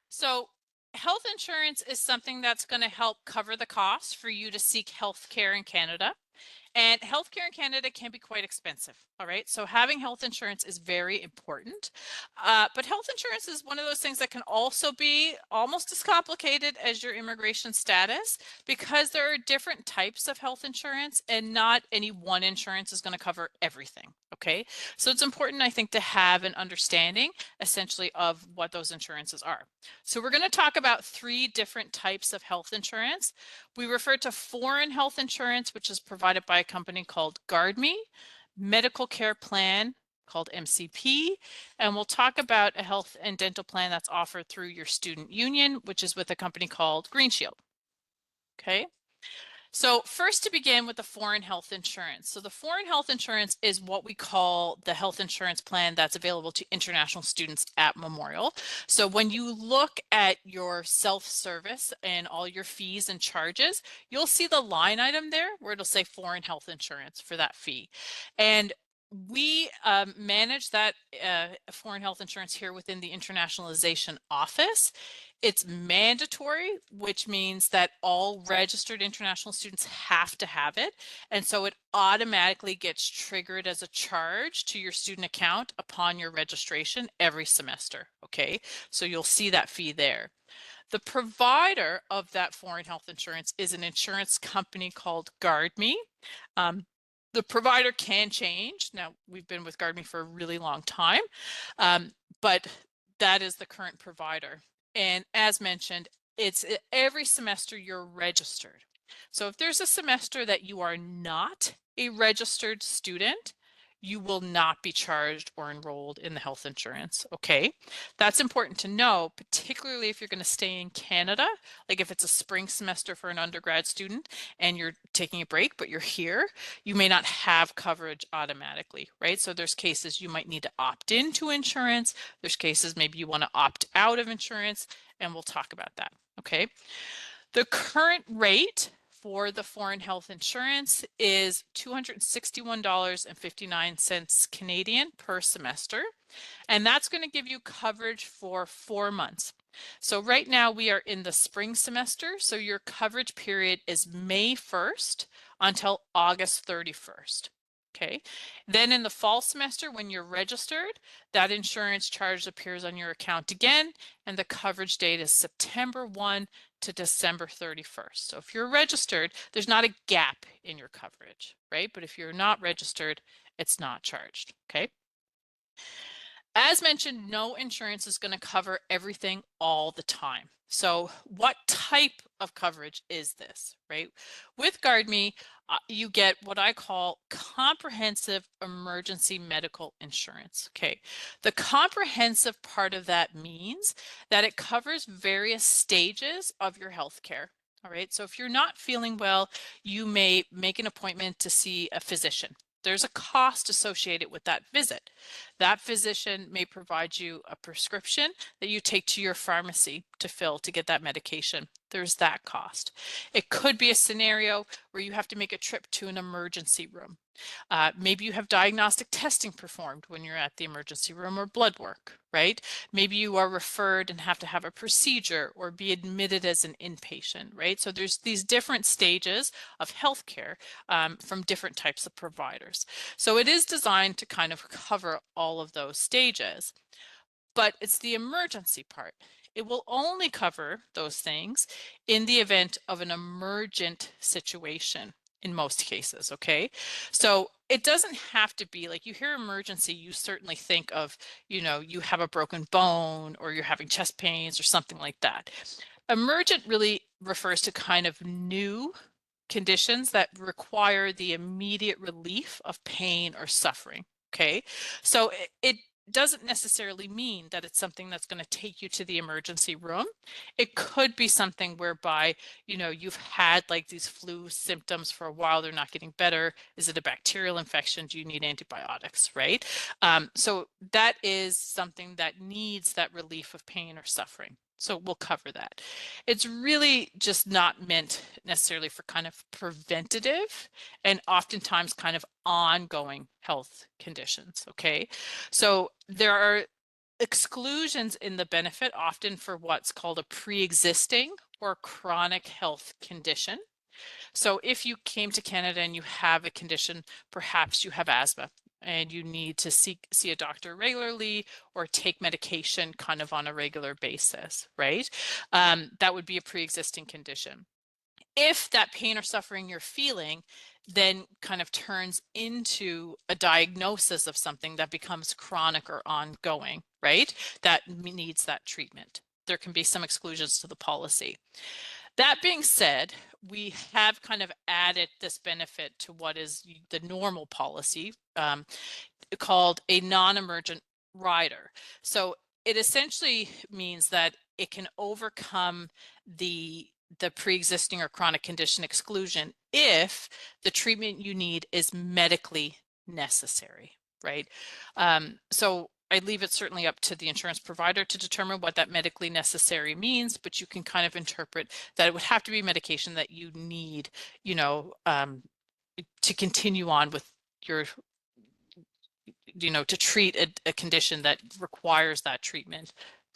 So health insurance is something that's going to help cover the cost for you to seek health care in Canada. And healthcare in Canada can be quite expensive. All right. So having health insurance is very important. But health insurance is one of those things that can also be almost as complicated as your immigration status, because there are different types of health insurance and not any one insurance is going to cover everything. Okay. So it's important, I think, to have an understanding essentially of what those insurances are. So we're going to talk about 3 different types of health insurance. We refer to foreign health insurance, which is provided by a company called GuardMe, medical care plan called MCP, and we'll talk about a health and dental plan that's offered through your student union, which is with a company called Green Shield. Okay. So first, to begin with the foreign health insurance. So the foreign health insurance is what we call the health insurance plan that's available to international students at Memorial. So when you look at your self-service and all your fees and charges, you'll see the line item there where it'll say foreign health insurance for that fee. And we manage that foreign health insurance here within the Internationalization office. It's mandatory, which means that all registered international students have to have it. And so it automatically gets triggered as a charge to your student account upon your registration every semester. Okay, so you'll see that fee there. The provider of that foreign health insurance is an insurance company called GuardMe. The provider can change. Now, we've been with GuardMe for a really long time, but that is the current provider. And as mentioned, it's every semester you're registered. So if there's a semester that you are not a registered student, you will not be charged or enrolled in the health insurance. Okay. That's important to know, particularly if you're going to stay in Canada. Like if it's a spring semester for an undergrad student and you're taking a break, but you're here, you may not have coverage automatically, right? So there's cases you might need to opt into insurance. There's cases maybe you want to opt out of insurance, and we'll talk about that. Okay. The current rate for the foreign health insurance is $261.59 Canadian per semester. And that's going to give you coverage for 4 months. So right now we are in the spring semester. So your coverage period is May 1st until August 31st. Okay. Then in the fall semester, when you're registered, that insurance charge appears on your account again, and the coverage date is September 1 to December 31st. So if you're registered, there's not a gap in your coverage, right? But if you're not registered, it's not charged. Okay. As mentioned, no insurance is going to cover everything all the time. So what type of coverage is this, right? With GuardMe, you get what I call comprehensive emergency medical insurance. Okay, the comprehensive part of that means that it covers various stages of your health care. All right, so if you're not feeling well, you may make an appointment to see a physician. There's a cost associated with that visit. That physician may provide you a prescription that you take to your pharmacy to fill to get that medication. There's that cost. It could be a scenario where you have to make a trip to an emergency room. Maybe you have diagnostic testing performed when you're at the emergency room or blood work, right? Maybe you are referred and have to have a procedure or be admitted as an inpatient, right? So there's these different stages of healthcare from different types of providers. So it is designed to kind of cover all of those stages, but it's the emergency part. It will only cover those things in the event of an emergent situation in most cases, okay? So it doesn't have to be like you hear emergency, you certainly think of, you know, you have a broken bone or you're having chest pains or something like that. Emergent really refers to kind of new conditions that require the immediate relief of pain or suffering. Okay, so it doesn't necessarily mean that it's something that's going to take you to the emergency room. It could be something whereby, you know, you've had like these flu symptoms for a while, they're not getting better. Is it a bacterial infection? Do you need antibiotics, right? So that is something that needs that relief of pain or suffering. So we'll cover that. It's really just not meant necessarily for kind of preventative and oftentimes kind of ongoing health conditions, okay? So there are exclusions in the benefit often for what's called a pre-existing or chronic health condition. So if you came to Canada and you have a condition, perhaps you have asthma and you need to see a doctor regularly or take medication kind of on a regular basis, right? That would be a pre-existing condition. If that pain or suffering you're feeling then kind of turns into a diagnosis of something that becomes chronic or ongoing, right? That needs that treatment. There can be some exclusions to the policy. That being said, we have kind of added this benefit to what is the normal policy called a non-emergent rider. So it essentially means that it can overcome the pre-existing or chronic condition exclusion if the treatment you need is medically necessary, right? So I leave it certainly up to the insurance provider to determine what that medically necessary means, but you can kind of interpret that it would have to be medication that you need, you know, to continue on with your, you know, to treat a condition that requires that treatment,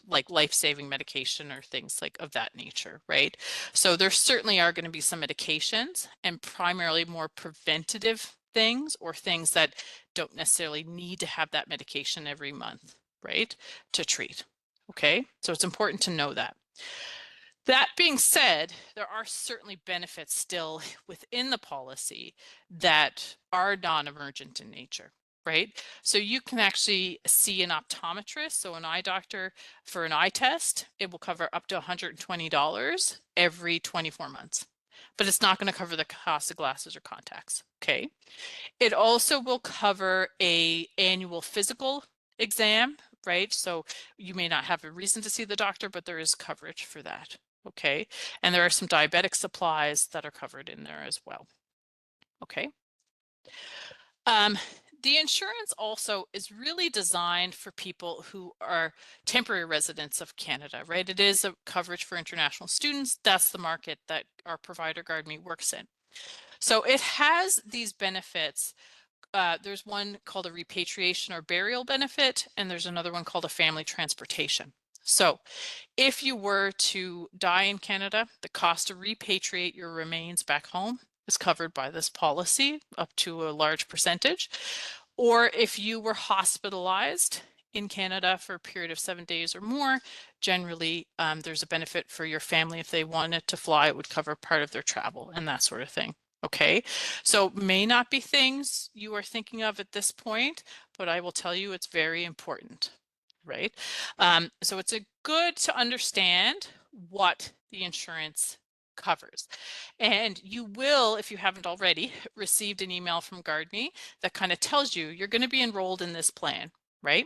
like life-saving medication or things like of that nature, right? So there certainly are going to be some medications and primarily more preventative things or things that don't necessarily need to have that medication every month, right, to treat. Okay, so it's important to know that. That being said, there are certainly benefits still within the policy that are non-emergent in nature, right? So you can actually see an optometrist, so an eye doctor for an eye test. It will cover up to $120 every 24 months, but it's not going to cover the cost of glasses or contacts, okay? It also will cover a annual physical exam, right? So you may not have a reason to see the doctor, but there is coverage for that. Okay, and there are some diabetic supplies that are covered in there as well. Okay. The insurance also is really designed for people who are temporary residents of Canada, right? It is a coverage for international students. That's the market that our provider GuardMe works in. So it has these benefits. There's one called a repatriation or burial benefit, and there's another one called a family transportation. So if you were to die in Canada, the cost to repatriate your remains back home is covered by this policy up to a large percentage. Or if you were hospitalized in Canada for a period of 7 days or more, generally there's a benefit for your family. If they wanted to fly, it would cover part of their travel and that sort of thing. Okay, so may not be things you are thinking of at this point, but I will tell you it's very important, right? So it's a good to understand what the insurance covers. And you will, if you haven't already, received an email from GuardMe that kind of tells you you're going to be enrolled in this plan, right?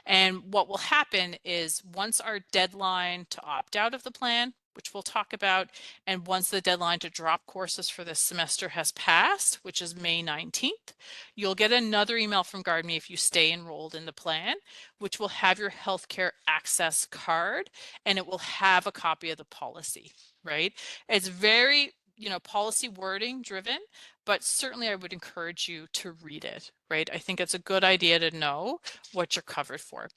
And what will happen is once our deadline to opt out of the plan, which we'll talk about, and once the deadline to drop courses for this semester has passed, which is May 19th, you'll get another email from GuardMe if you stay enrolled in the plan, which will have your healthcare access card, and it will have a copy of the policy, right? It's very, policy wording driven, but certainly I would encourage you to read it, right? I think it's a good idea to know what you're covered for.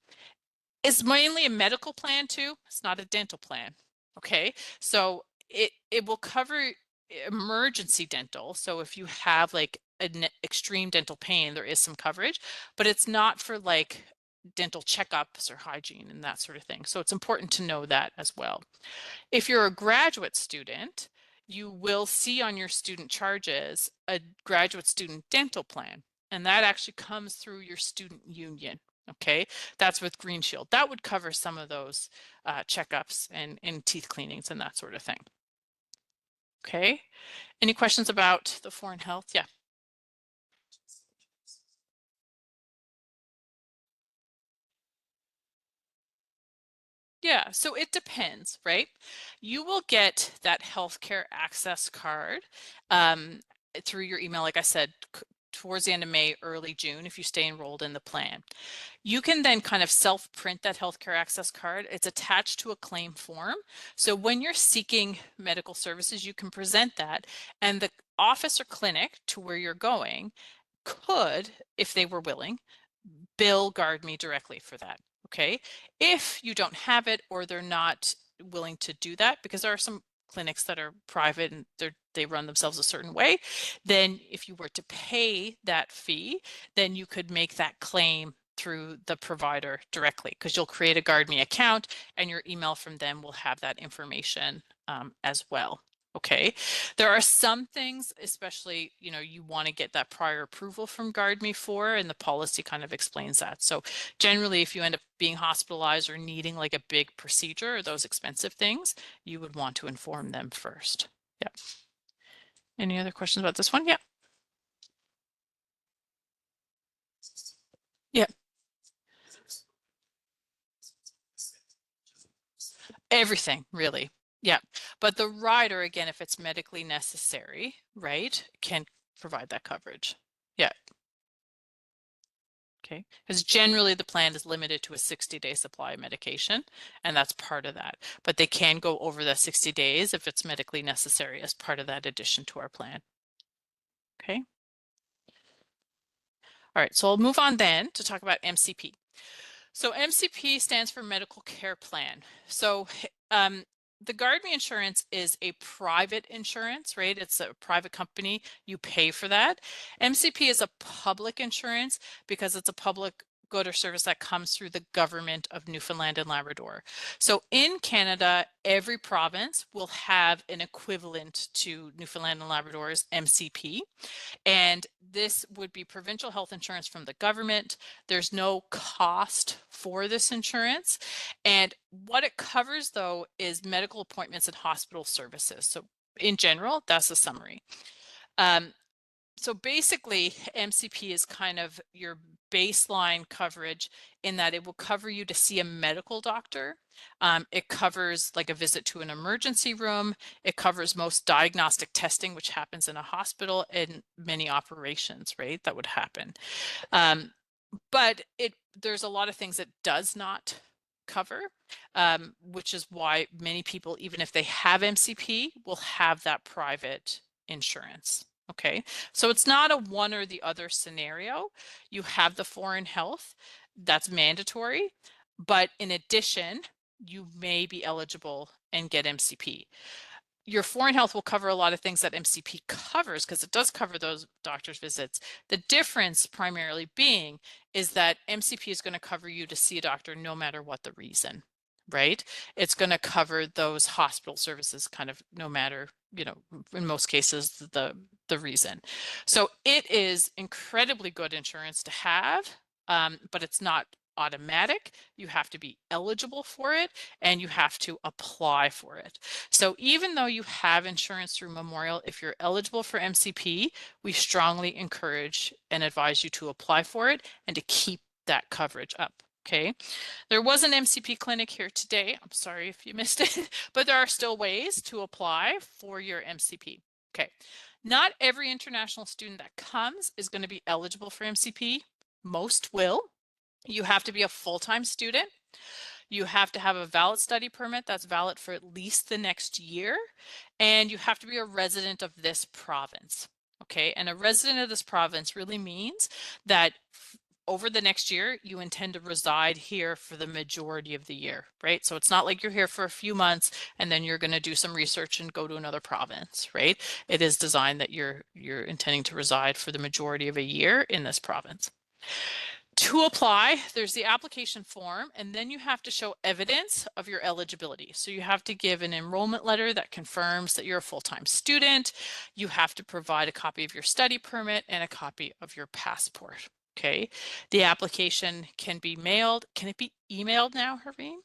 It's mainly a medical plan too. It's not a dental plan. Okay, so it will cover emergency dental. So if you have like an extreme dental pain, there is some coverage, but it's not for like dental checkups or hygiene and that sort of thing. So it's important to know that as well. If you're a graduate student, you will see on your student charges a graduate student dental plan, and that actually comes through your student union. Okay, that's with Green Shield. That would cover some of those checkups and teeth cleanings and that sort of thing. Okay, any questions about the foreign health? Yeah. Yeah, so it depends, right? You will get that healthcare access card through your email, like I said, towards the end of May, early June, if you stay enrolled in the plan. You can then kind of self-print that healthcare access card. It's attached to a claim form. So when you're seeking medical services, you can present that, and the office or clinic to where you're going could, if they were willing, bill GuardMe directly for that. Okay, if you don't have it or they're not willing to do that, because there are some clinics that are private and they run themselves a certain way, then if you were to pay that fee, then you could make that claim through the provider directly, because you'll create a GuardMe account and your email from them will have that information as well. Okay, there are some things, especially, you want to get that prior approval from GuardMe for, and the policy kind of explains that. So generally, if you end up being hospitalized or needing like a big procedure or those expensive things, you would want to inform them first. Yeah. Any other questions about this one? Yeah. Yeah. Everything, really. Yeah. But the rider, again, if it's medically necessary, right, can provide that coverage. Yeah. Okay, because generally the plan is limited to a 60-day supply of medication, and that's part of that. But they can go over the 60 days if it's medically necessary as part of that addition to our plan. Okay. All right, so I'll move on then to talk about MCP. So MCP stands for Medical Care Plan. So the GuardMe insurance is a private insurance, right? It's a private company. You pay for that. MCP is a public insurance because it's a public good or service that comes through the government of Newfoundland and Labrador. So in Canada, every province will have an equivalent to Newfoundland and Labrador's MCP. And this would be provincial health insurance from the government. There's no cost for this insurance. And what it covers, though, is medical appointments and hospital services. So in general, that's a summary. Um, So basically, MCP is kind of your baseline coverage in that it will cover you to see a medical doctor. It covers like a visit to an emergency room. It covers most diagnostic testing, which happens in a hospital, and many operations, right, that would happen. Um, but there's a lot of things it does not cover, which is why many people, even if they have MCP, will have that private insurance. Okay, so it's not a one or the other scenario. You have the foreign health, that's mandatory, but in addition, you may be eligible and get MCP. Your foreign health will cover a lot of things that MCP covers because it does cover those doctor's visits. The difference primarily being is that MCP is going to cover you to see a doctor no matter what the reason, right? It's going to cover those hospital services kind of no matter, you know, in most cases, the reason. So it is incredibly good insurance to have, but it's not automatic. You have to be eligible for it and you have to apply for it. So even though you have insurance through Memorial, if you're eligible for MCP, we strongly encourage and advise you to apply for it and to keep that coverage up. Okay, there was an MCP clinic here today. I'm sorry if you missed it, but there are still ways to apply for your MCP. Okay, not every international student that comes is going to be eligible for MCP. Most will. You have to be a full-time student. You have to have a valid study permit that's valid for at least the next year, and you have to be a resident of this province. Okay, and a resident of this province really means that over the next year, you intend to reside here for the majority of the year, right? So it's not like you're here for a few months and then you're going to do some research and go to another province, right? It is designed that you're intending to reside for the majority of a year in this province. To apply, there's the application form, and then you have to show evidence of your eligibility. So you have to give an enrollment letter that confirms that you're a full-time student. You have to provide a copy of your study permit and a copy of your passport. Okay. The application can be mailed. Can it be emailed now, Harveen?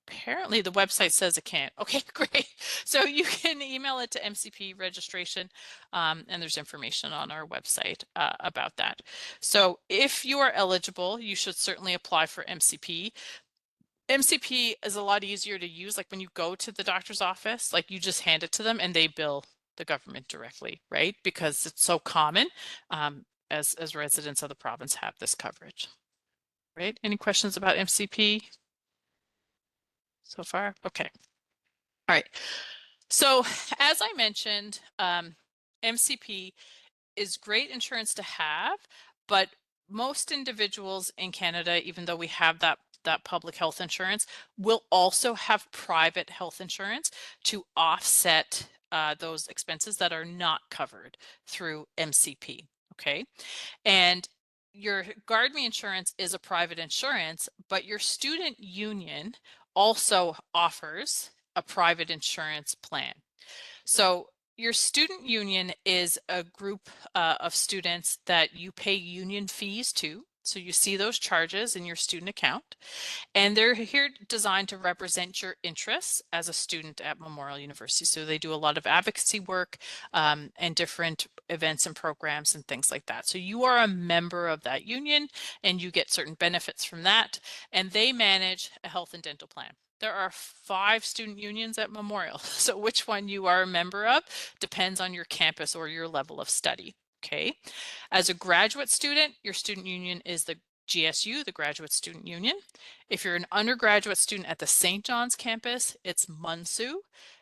Apparently the website says it can't. Okay, great. So you can email it to MCP registration, and there's information on our website about that. So if you are eligible, you should certainly apply for MCP. MCP is a lot easier to use. Like when you go to the doctor's office, like you just hand it to them and they bill the government directly, right? Because it's so common, as residents of the province have this coverage, right? Any questions about MCP so far? Okay. All right. So as I mentioned, MCP is great insurance to have, but most individuals in Canada, even though we have that public health insurance, will also have private health insurance to offset those expenses that are not covered through MCP. Okay. And your GuardMe insurance is a private insurance, but your student union also offers a private insurance plan. So your student union is a group of students that you pay union fees to. So you see those charges in your student account, and they're here designed to represent your interests as a student at Memorial University. So they do a lot of advocacy work and different events and programs and things like that. So you are a member of that union and you get certain benefits from that, and they manage a health and dental plan. There are 5 student unions at Memorial, so which one you are a member of depends on your campus or your level of study. Okay, as a graduate student, your student union is the GSU, the Graduate Student Union. If you're an undergraduate student at the St. John's campus, it's MUNSU.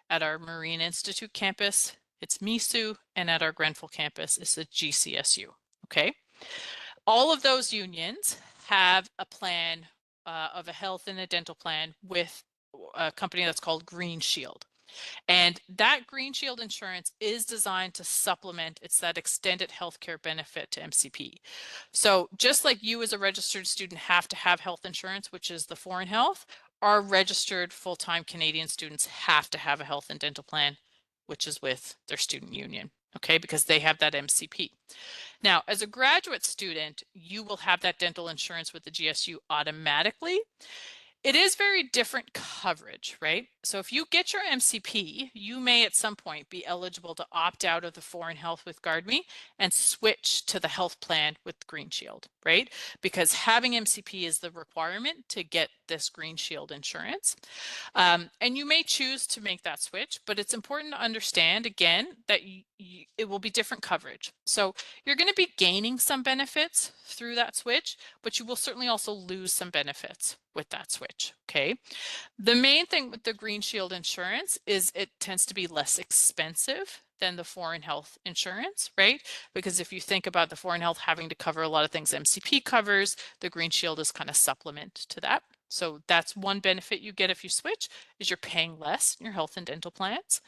At our Marine Institute campus, it's MISU, and at our Grenfell campus, it's the GCSU. Okay, all of those unions have a plan of a health and a dental plan with a company that's called Green Shield. And that Green Shield insurance is designed to supplement, it's that extended healthcare benefit to MCP. So just like you as a registered student have to have health insurance, which is the foreign health, our registered full-time Canadian students have to have a health and dental plan, which is with their student union, okay, because they have that MCP. Now, as a graduate student, you will have that dental insurance with the GSU automatically. It is very different coverage, right? So if you get your MCP, you may at some point be eligible to opt out of the Foreign Health with GuardMe and switch to the health plan with Green Shield, right? Because having MCP is the requirement to get this Green Shield insurance. And you may choose to make that switch, but it's important to understand again that it will be different coverage. So you're going to be gaining some benefits through that switch, but you will certainly also lose some benefits with that switch. Okay. The main thing with the Green Shield insurance is it tends to be less expensive than the foreign health insurance, right? Because if you think about the foreign health having to cover a lot of things MCP covers, the Green Shield is kind of supplement to that. So that's one benefit you get if you switch is you're paying less in your health and dental plans.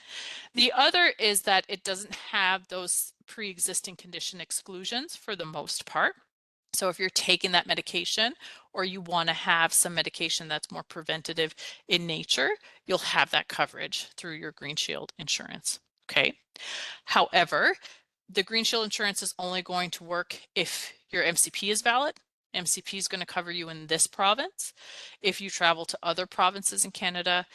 The other is that it doesn't have those pre-existing condition exclusions for the most part. So if you're taking that medication or you want to have some medication that's more preventative in nature, you'll have that coverage through your Green Shield insurance. Okay. However, the Green Shield insurance is only going to work if your MCP is valid. MCP is going to cover you in this province. If you travel to other provinces in Canada,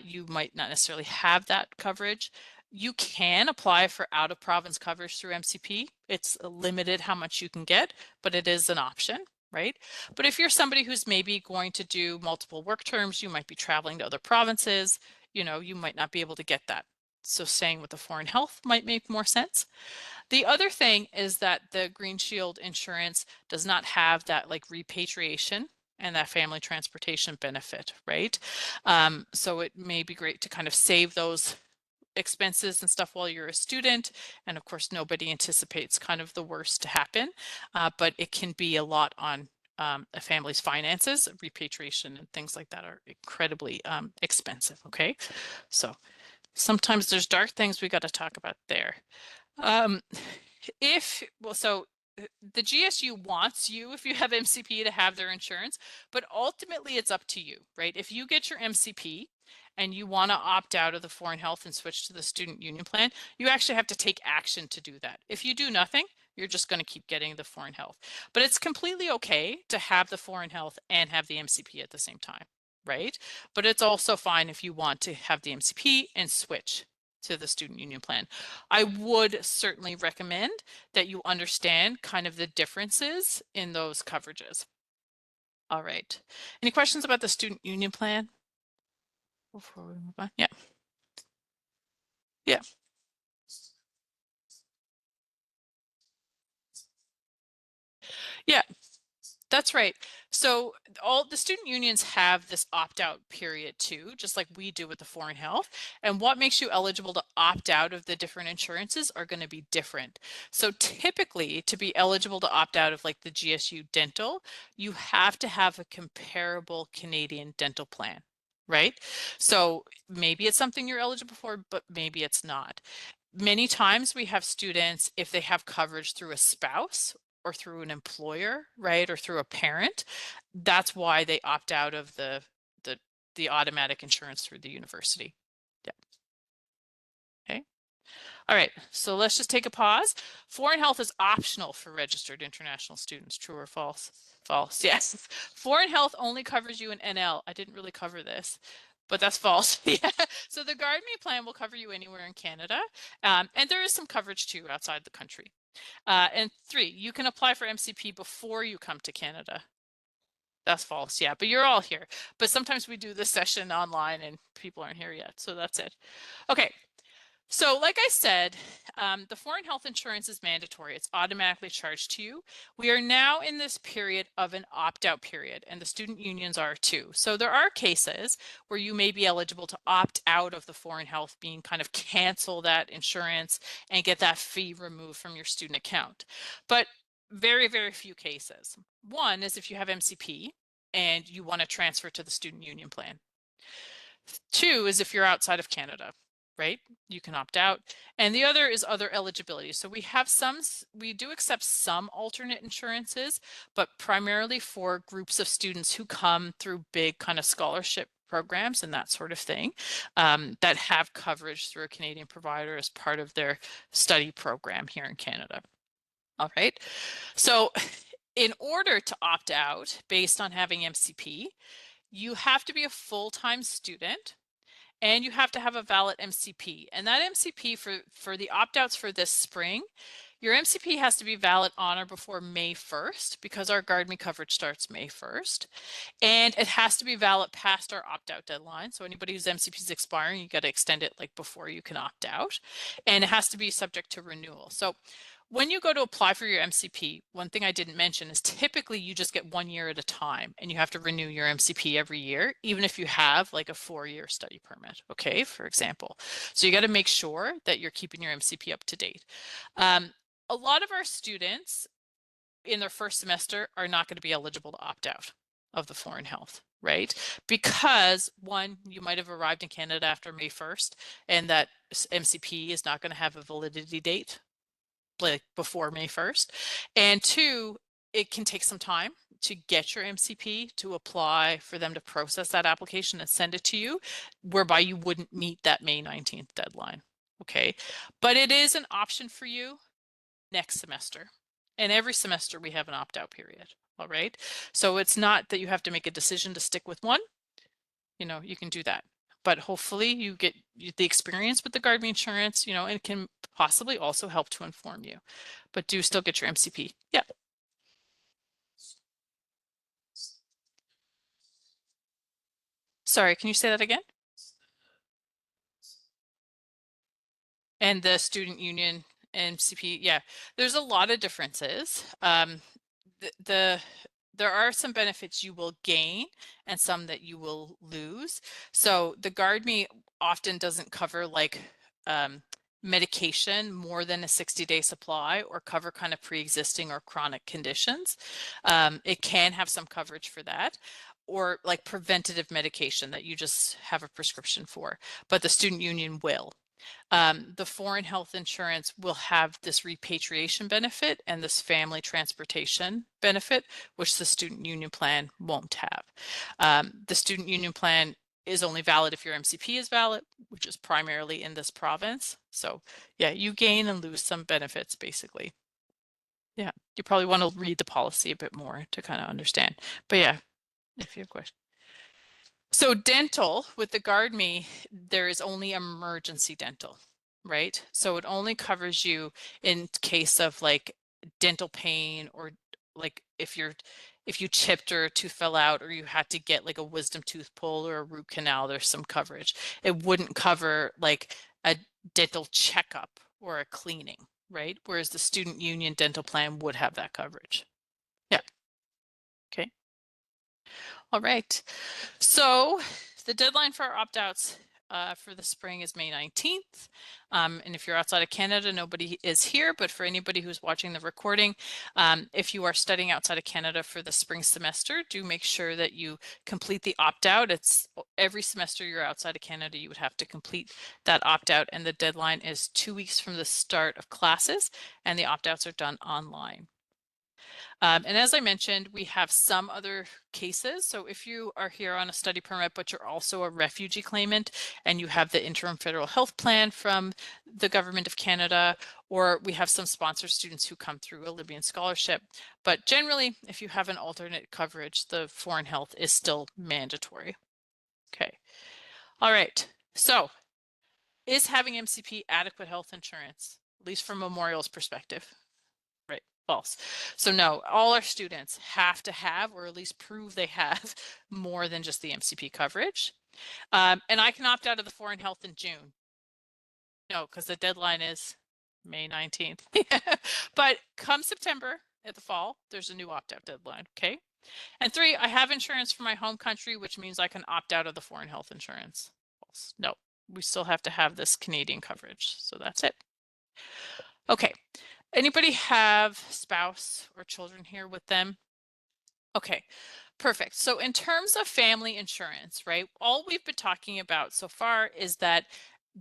you might not necessarily have that coverage. You can apply for out-of-province coverage through MCP. It's limited how much you can get, but it is an option, right? But if you're somebody who's maybe going to do multiple work terms, you might be traveling to other provinces, you might not be able to get that. So staying with the foreign health might make more sense. The other thing is that the Green Shield insurance does not have that like repatriation and that family transportation benefit, right? So it may be great to kind of save those expenses and stuff while you're a student. And of course, nobody anticipates kind of the worst to happen, but it can be a lot on a family's finances. Repatriation and things like that are incredibly expensive, okay? So sometimes there's dark things we got to talk about there. Um, so the GSU wants you, if you have MCP, to have their insurance, but ultimately it's up to you, right? If you get your MCP and you want to opt out of the foreign health and switch to the student union plan, you actually have to take action to do that. If you do nothing, you're just going to keep getting the foreign health. But it's completely okay to have the foreign health and have the MCP at the same time, right? But it's also fine if you want to have the MCP and switch to the student union plan. I would certainly recommend that you understand kind of the differences in those coverages. All right. Any questions about the student union plan before we move on? Yeah. Yeah. Yeah. That's right. So all the student unions have this opt-out period too, just like we do with the foreign health. And what makes you eligible to opt out of the different insurances are going to be different. So typically to be eligible to opt out of like the GSU dental, you have to have a comparable Canadian dental plan, right? So maybe it's something you're eligible for, but maybe it's not. Many times we have students, if they have coverage through a spouse or through an employer, right, or through a parent, that's why they opt out of the the automatic insurance through the university. Yeah. Okay. All right. So let's just take a pause. Foreign health is optional for registered international students. True or false? False. Yes. Foreign health only covers you in NL. I didn't really cover this, but that's false. Yeah. So the GuardMe plan will cover you anywhere in Canada, and there is some coverage too outside the country. And 3, you can apply for MCP before you come to Canada. That's false, yeah, but you're all here. But sometimes we do this session online and people aren't here yet, so that's it. Okay, so like I said, the foreign health insurance is mandatory. It's automatically charged to you. We are now in this period of an opt-out period, and the student unions are too. So there are cases where you may be eligible to opt out of the foreign health, being kind of cancel that insurance and get that fee removed from your student account. But very, very few cases. One is if you have MCP and you want to transfer to the student union plan. 2 is if you're outside of Canada, right? You can opt out. And the other is other eligibility. So we do accept some alternate insurances, but primarily for groups of students who come through big kind of scholarship programs and that sort of thing, that have coverage through a Canadian provider as part of their study program here in Canada. All right. So in order to opt out based on having MCP, you have to be a full-time student and you have to have a valid MCP. And that MCP for the opt-outs for this spring, your MCP has to be valid on or before May 1st because our GuardMe coverage starts May 1st. And it has to be valid past our opt-out deadline. So anybody whose MCP is expiring, you got to extend it like before you can opt out. And it has to be subject to renewal. So when you go to apply for your MCP, one thing I didn't mention is typically you just get 1 year at a time and you have to renew your MCP every year, even if you have like a 4-year study permit, okay, for example. So you got to make sure that you're keeping your MCP up to date. A lot of our students in their first semester are not going to be eligible to opt out of the foreign health, right? Because one, you might have arrived in Canada after May 1st and that MCP is not going to have a validity date like before May 1st. And two, it can take some time to get your MCP, to apply for them to process that application and send it to you, whereby you wouldn't meet that May 19th deadline. Okay, but it is an option for you next semester. And every semester we have an opt-out period. All right. So it's not that you have to make a decision to stick with one. You know, you can do that. But hopefully you get the experience with the GuardMe insurance, you know, and it can possibly also help to inform you. But do still get your MCP. Yeah. Sorry, can you say that again? And the student union MCP, yeah, there's a lot of differences. There are some benefits you will gain and some that you will lose. So the GuardMe often doesn't cover like medication more than a 60-day supply or cover kind of pre-existing or chronic conditions. It can have some coverage for that, or like preventative medication that you just have a prescription for, but the student union will. The foreign health insurance will have this repatriation benefit and this family transportation benefit, which the student union plan won't have. The student union plan is only valid if your MCP is valid, which is primarily in this province. So yeah, you gain and lose some benefits basically. Yeah, you probably want to read the policy a bit more to kind of understand. But yeah, if you have questions. So dental with the GuardMe, there is only emergency dental, right? So it only covers you in case of like dental pain or like if you chipped or a tooth fell out or you had to get like a wisdom tooth pulled or a root canal, there's some coverage. It wouldn't cover like a dental checkup or a cleaning, right? Whereas the student union dental plan would have that coverage. Yeah. Okay. All right. So the deadline for our opt-outs for the spring is May 19th. And if you're outside of Canada, nobody is here, but for anybody who's watching the recording, if you are studying outside of Canada for the spring semester, do make sure that you complete the opt-out. It's every semester you're outside of Canada, you would have to complete that opt-out, and the deadline is 2 weeks from the start of classes, and the opt-outs are done online. And as I mentioned, we have some other cases. So if you are here on a study permit, but you're also a refugee claimant and you have the interim federal health plan from the government of Canada, or we have some sponsored students who come through a Libyan scholarship. But generally, if you have an alternate coverage, the foreign health is still mandatory. Okay. All right. So is having MCP adequate health insurance, at least from Memorial's perspective? Right, false. So no, all our students have to have, or at least prove they have, more than just the MCP coverage. And I can opt out of the foreign health in June. No, because the deadline is May 19th. But come September at the fall, there's a new opt-out deadline, okay? And 3, I have insurance for my home country, which means I can opt out of the foreign health insurance. False. No, we still have to have this Canadian coverage. So that's it. Okay. Anybody have spouse or children here with them? Okay, perfect. So in terms of family insurance, right, all we've been talking about so far is that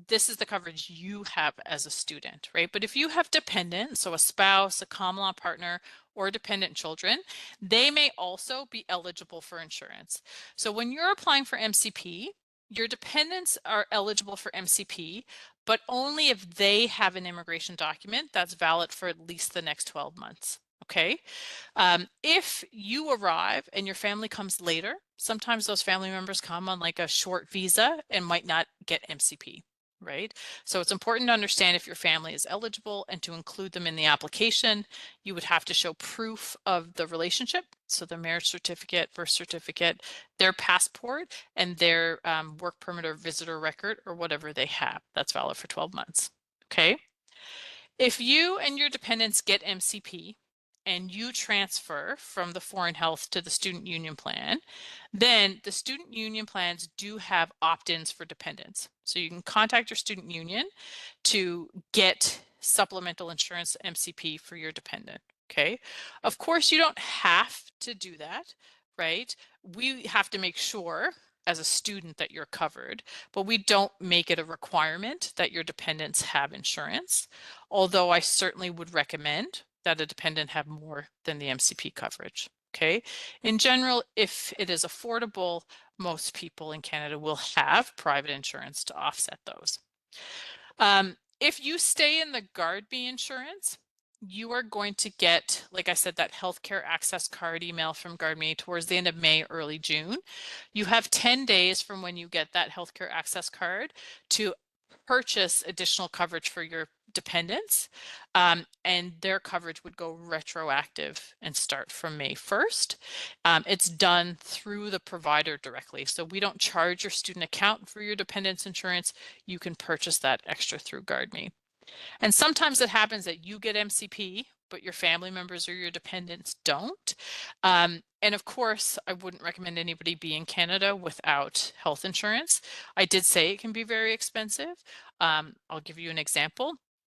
this is the coverage you have as a student, right? But if you have dependents, so a spouse, a common law partner, or dependent children, they may also be eligible for insurance. So when you're applying for MCP, your dependents are eligible for MCP, but only if they have an immigration document that's valid for at least the next 12 months. Okay. If you arrive and your family comes later, sometimes those family members come on like a short visa and might not get MCP, right? So it's important to understand if your family is eligible and to include them in the application. You would have to show proof of the relationship. So the marriage certificate, birth certificate, their passport, and their work permit or visitor record or whatever they have. That's valid for 12 months. Okay. If you and your dependents get MCP and you transfer from the foreign health to the student union plan, then the student union plans do have opt-ins for dependents. So you can contact your student union to get supplemental insurance MCP for your dependent. Okay. Of course, you don't have to do that, right? We have to make sure as a student that you're covered, but we don't make it a requirement that your dependents have insurance, although I certainly would recommend that a dependent have more than the MCP coverage. Okay. In general, if it is affordable, most people in Canada will have private insurance to offset those. If you stay in the GuardMe insurance, you are going to get, like I said, that healthcare access card email from GuardMe towards the end of May, early June. You have 10 days from when you get that healthcare access card to purchase additional coverage for your dependents, and their coverage would go retroactive and start from May 1st. It's done through the provider directly. So we don't charge your student account for your dependents insurance. You can purchase that extra through GuardMe. And sometimes it happens that you get MCP, but your family members or your dependents don't. And of course, I wouldn't recommend anybody be in Canada without health insurance. I did say it can be very expensive. I'll give you an example.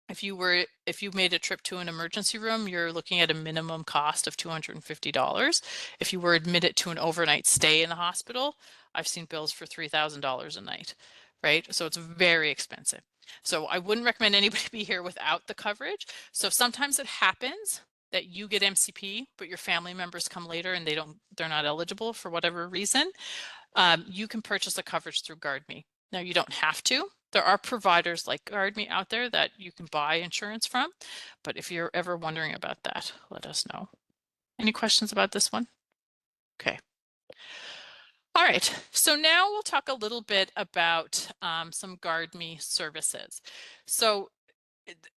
If you made a trip to an emergency room, you're looking at a minimum cost of $250. If you were admitted to an overnight stay in the hospital, I've seen bills for $3,000 a night, right? So it's very expensive. So I wouldn't recommend anybody be here without the coverage. So sometimes it happens that you get MCP, but your family members come later and they're not eligible for whatever reason. You can purchase the coverage through GuardMe. Now you don't have to. There are providers like GuardMe out there that you can buy insurance from, but if you're ever wondering about that, let us know. Any questions about this one? Okay. All right, so now we'll talk a little bit about some GuardMe services. So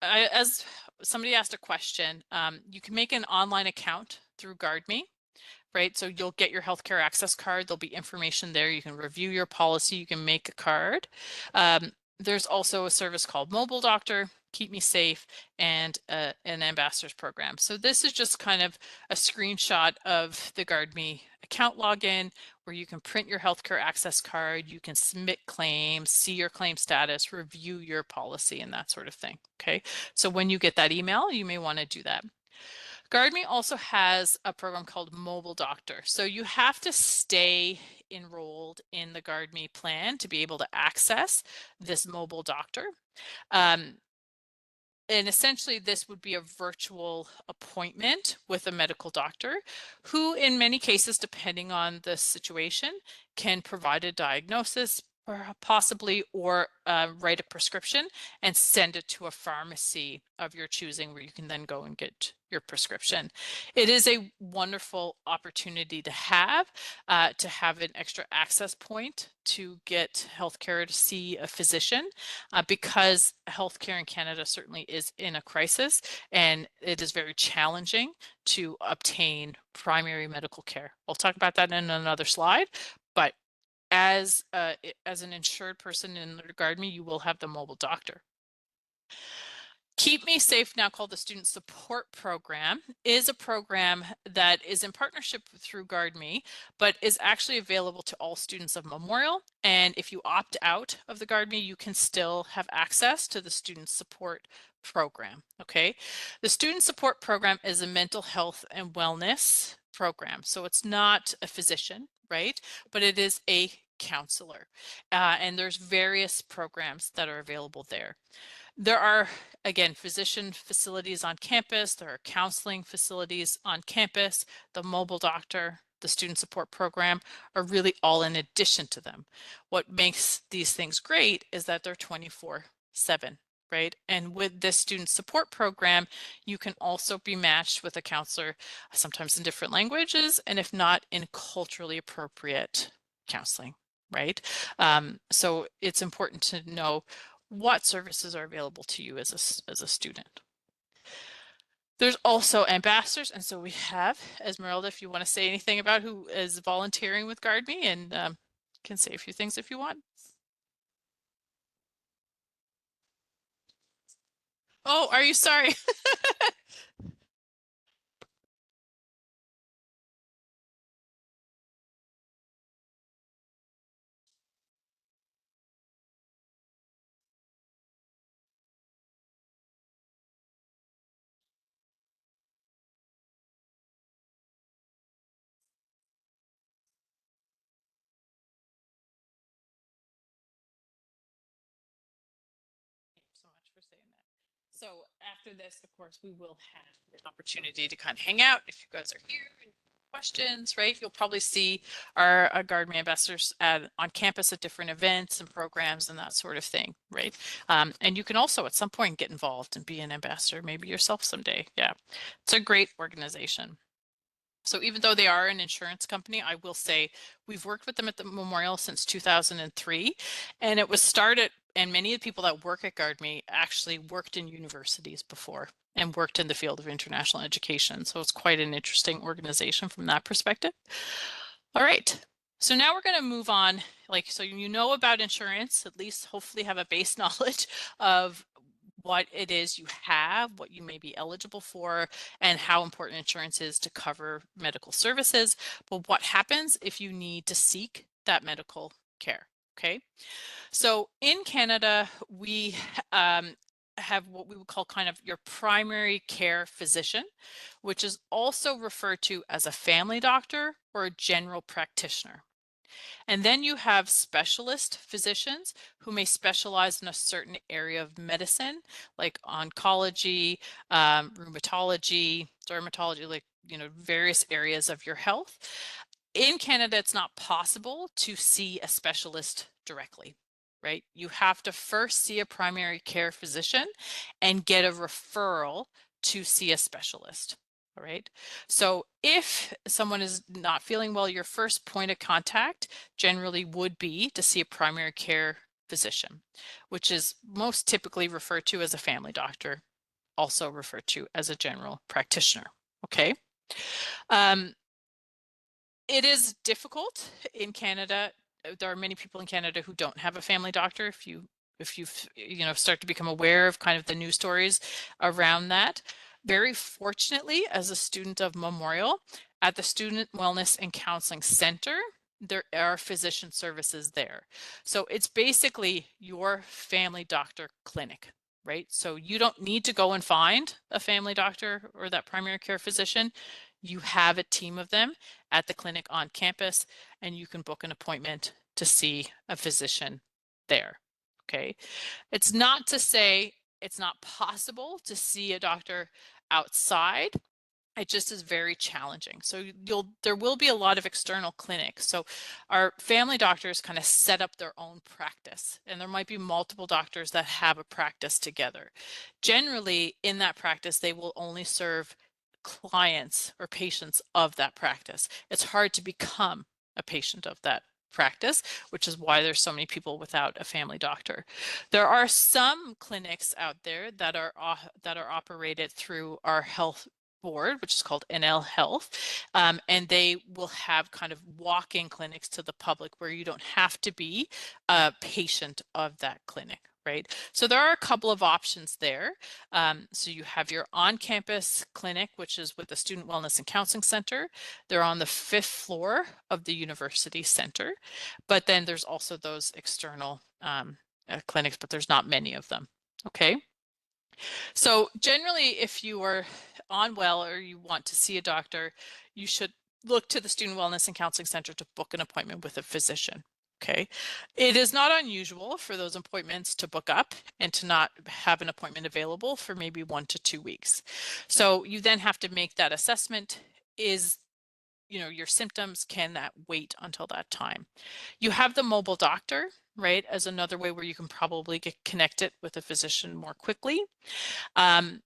as somebody asked a question, you can make an online account through GuardMe, right? So you'll get your healthcare access card. There'll be information there. You can review your policy. You can make a card. There's also a service called Mobile Doctor, Keep Me Safe, and an ambassadors program. So this is just kind of a screenshot of the GuardMe account login where you can print your healthcare access card, you can submit claims, see your claim status, review your policy, and that sort of thing. Okay, so when you get that email, you may want to do that. GuardMe also has a program called Mobile Doctor. So you have to stay enrolled in the GuardMe plan to be able to access this Mobile Doctor. And essentially, this would be a virtual appointment with a medical doctor who, in many cases, depending on the situation, can provide a diagnosis, possibly, or write a prescription and send it to a pharmacy of your choosing where you can then go and get your prescription. It is a wonderful opportunity to have an extra access point to get healthcare, to see a physician, because healthcare in Canada certainly is in a crisis and it is very challenging to obtain primary medical care. We'll talk about that in another slide, but as an insured person in GuardMe, you will have the Mobile Doctor. Keep Me Safe, now called the Student Support Program, is a program that is in partnership through GuardMe, but is actually available to all students of Memorial. And if you opt out of the GuardMe, you can still have access to the Student Support Program. Okay, the Student Support Program is a mental health and wellness program. So it's not a physician, right? But it is a counselor. And there's various programs that are available there. There are, again, physician facilities on campus. There are counseling facilities on campus. The Mobile Doctor, the Student Support Program are really all in addition to them. What makes these things great is that they're 24/7. right? And with this student support program, you can also be matched with a counselor, sometimes in different languages, and if not, in culturally appropriate counseling, right? So it's important to know what services are available to you as a student. There's also ambassadors, and so we have Esmeralda, if you want to say anything about who is volunteering with GuardMe, and can say a few things if you want. Oh, are you sorry? Thank you so much for saying that. So after this, of course, we will have an opportunity to kind of hang out if you guys are here and questions, right? You'll probably see our GuardMe ambassadors on campus at different events and programs and that sort of thing, right? And you can also at some point get involved and be an ambassador, maybe yourself someday. Yeah, it's a great organization. So even though they are an insurance company, I will say we've worked with them at the Memorial since 2003, and it was started, and many of the people that work at GuardMe actually worked in universities before and worked in the field of international education. So it's quite an interesting organization from that perspective. All right. So now we're going to move on. Like, so you know about insurance, at least hopefully have a base knowledge of what it is you have, what you may be eligible for, and how important insurance is to cover medical services. But what happens if you need to seek that medical care? Okay. So in Canada, we have what we would call kind of your primary care physician, which is also referred to as a family doctor or a general practitioner. And then you have specialist physicians who may specialize in a certain area of medicine, like oncology, rheumatology, dermatology, like, various areas of your health. In Canada, it's not possible to see a specialist directly, right? You have to first see a primary care physician and get a referral to see a specialist. All right. So if someone is not feeling well, your first point of contact generally would be to see a primary care physician, which is most typically referred to as a family doctor, also referred to as a general practitioner. Okay. Um, it is difficult in Canada. There are many people in Canada who don't have a family doctor. If you start to become aware of kind of the news stories around that. Very fortunately, as a student of Memorial, at the Student Wellness and Counseling Center, there are physician services there. So it's basically your family doctor clinic, right? So you don't need to go and find a family doctor or that primary care physician. You have a team of them at the clinic on campus, and you can book an appointment to see a physician there. Okay. It's not to say it's not possible to see a doctor outside. It just is very challenging. So there will be a lot of external clinics. So our family doctors kind of set up their own practice, and there might be multiple doctors that have a practice together. Generally, in that practice, they will only serve clients or patients of that practice. It's hard to become a patient of that practice, which is why there's so many people without a family doctor. There are some clinics out there that are operated through our health board, which is called NL Health, and they will have kind of walk-in clinics to the public where you don't have to be a patient of that clinic. Right. So there are a couple of options there. So you have your on-campus clinic, which is with the Student Wellness and Counseling Center. They're on the 5th floor of the University Center. But then there's also those external clinics, but there's not many of them. Okay. So generally, if you are unwell or you want to see a doctor, you should look to the Student Wellness and Counseling Center to book an appointment with a physician. Okay. It is not unusual for those appointments to book up and to not have an appointment available for maybe 1 to 2 weeks. So you then have to make that assessment. Is your symptoms, can that wait until that time? You have the mobile doctor, right, as another way where you can probably get connected with a physician more quickly. Um,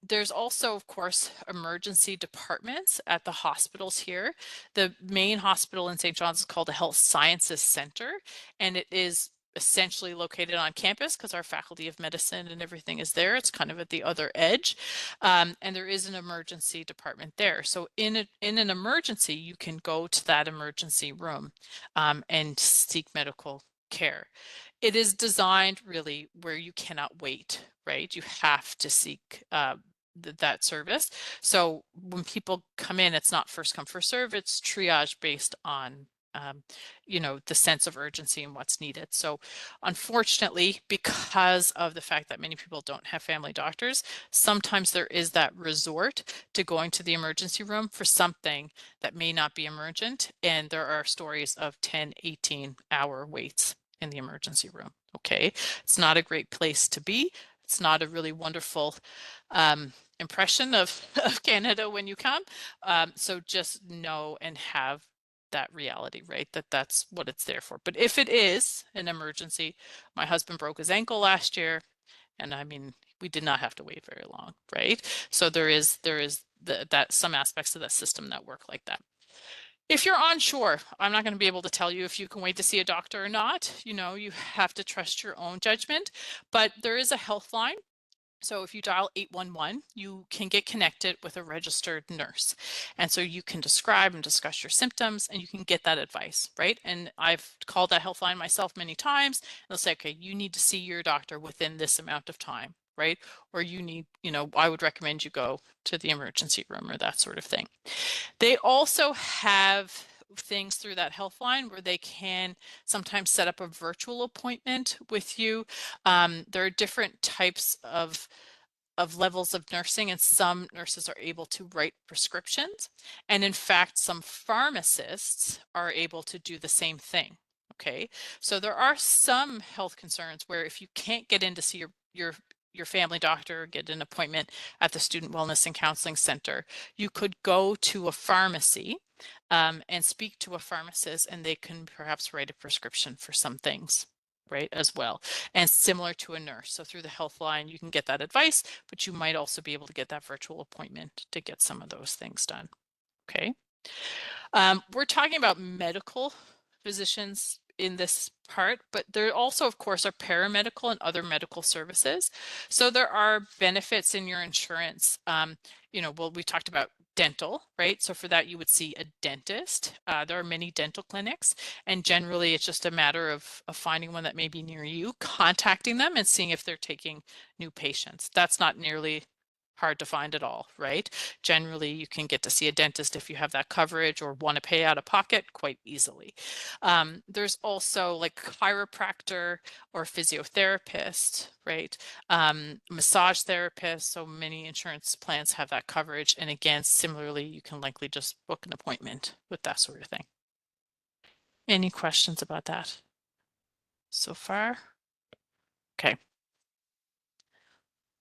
there's also, of course, emergency departments at the hospitals here. The main hospital in St. John's is called the Health Sciences Center, and it is essentially located on campus because our faculty of medicine and everything is there. It's kind of at the other edge. And there is an emergency department there. So in an emergency, you can go to that emergency room and seek medical care. It is designed really where you cannot wait, right? You have to seek that service. So when people come in, it's not first come, first serve, it's triage based on the sense of urgency and what's needed. So unfortunately, because of the fact that many people don't have family doctors, sometimes there is that resort to going to the emergency room for something that may not be emergent. And there are stories of 10, 18-hour waits in the emergency room. Okay, it's not a great place to be. It's not a really wonderful impression of Canada when you come. So just know and have that reality, right? That's what it's there for. But if it is an emergency, my husband broke his ankle last year, and I mean, we did not have to wait very long, right? So there is that some aspects of the system that work like that. If you're unsure, I'm not going to be able to tell you if you can wait to see a doctor or not. You have to trust your own judgment, but there is a health line. So if you dial 811, you can get connected with a registered nurse. And so you can describe and discuss your symptoms and you can get that advice, right? And I've called that help line myself many times. And they'll say, okay, you need to see your doctor within this amount of time, right? Or you need, I would recommend you go to the emergency room or that sort of thing. They also have things through that health line where they can sometimes set up a virtual appointment with you. There are different types of levels of nursing, and some nurses are able to write prescriptions. And in fact, some pharmacists are able to do the same thing. Okay, so there are some health concerns where if you can't get in to see your family doctor or get an appointment at the Student Wellness and Counseling Center, you could go to a pharmacy and speak to a pharmacist, and they can perhaps write a prescription for some things, right, as well. And similar to a nurse. So through the health line, you can get that advice, but you might also be able to get that virtual appointment to get some of those things done. Okay. We're talking about medical physicians in this part, but there also, of course, are paramedical and other medical services. So there are benefits in your insurance. Well, we talked about dental, right? So for that, you would see a dentist. There are many dental clinics, and generally it's just a matter of finding one that may be near you, contacting them and seeing if they're taking new patients. That's not nearly hard to find at all, right? Generally, you can get to see a dentist if you have that coverage or want to pay out of pocket quite easily. There's also like chiropractor or physiotherapist, right? Massage therapist. So many insurance plans have that coverage. And again, similarly, you can likely just book an appointment with that sort of thing. Any questions about that so far? Okay.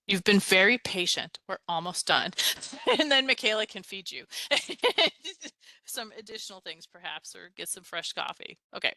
You've been very patient. We're almost done. And then Michaela can feed you some additional things perhaps, or get some fresh coffee. Okay.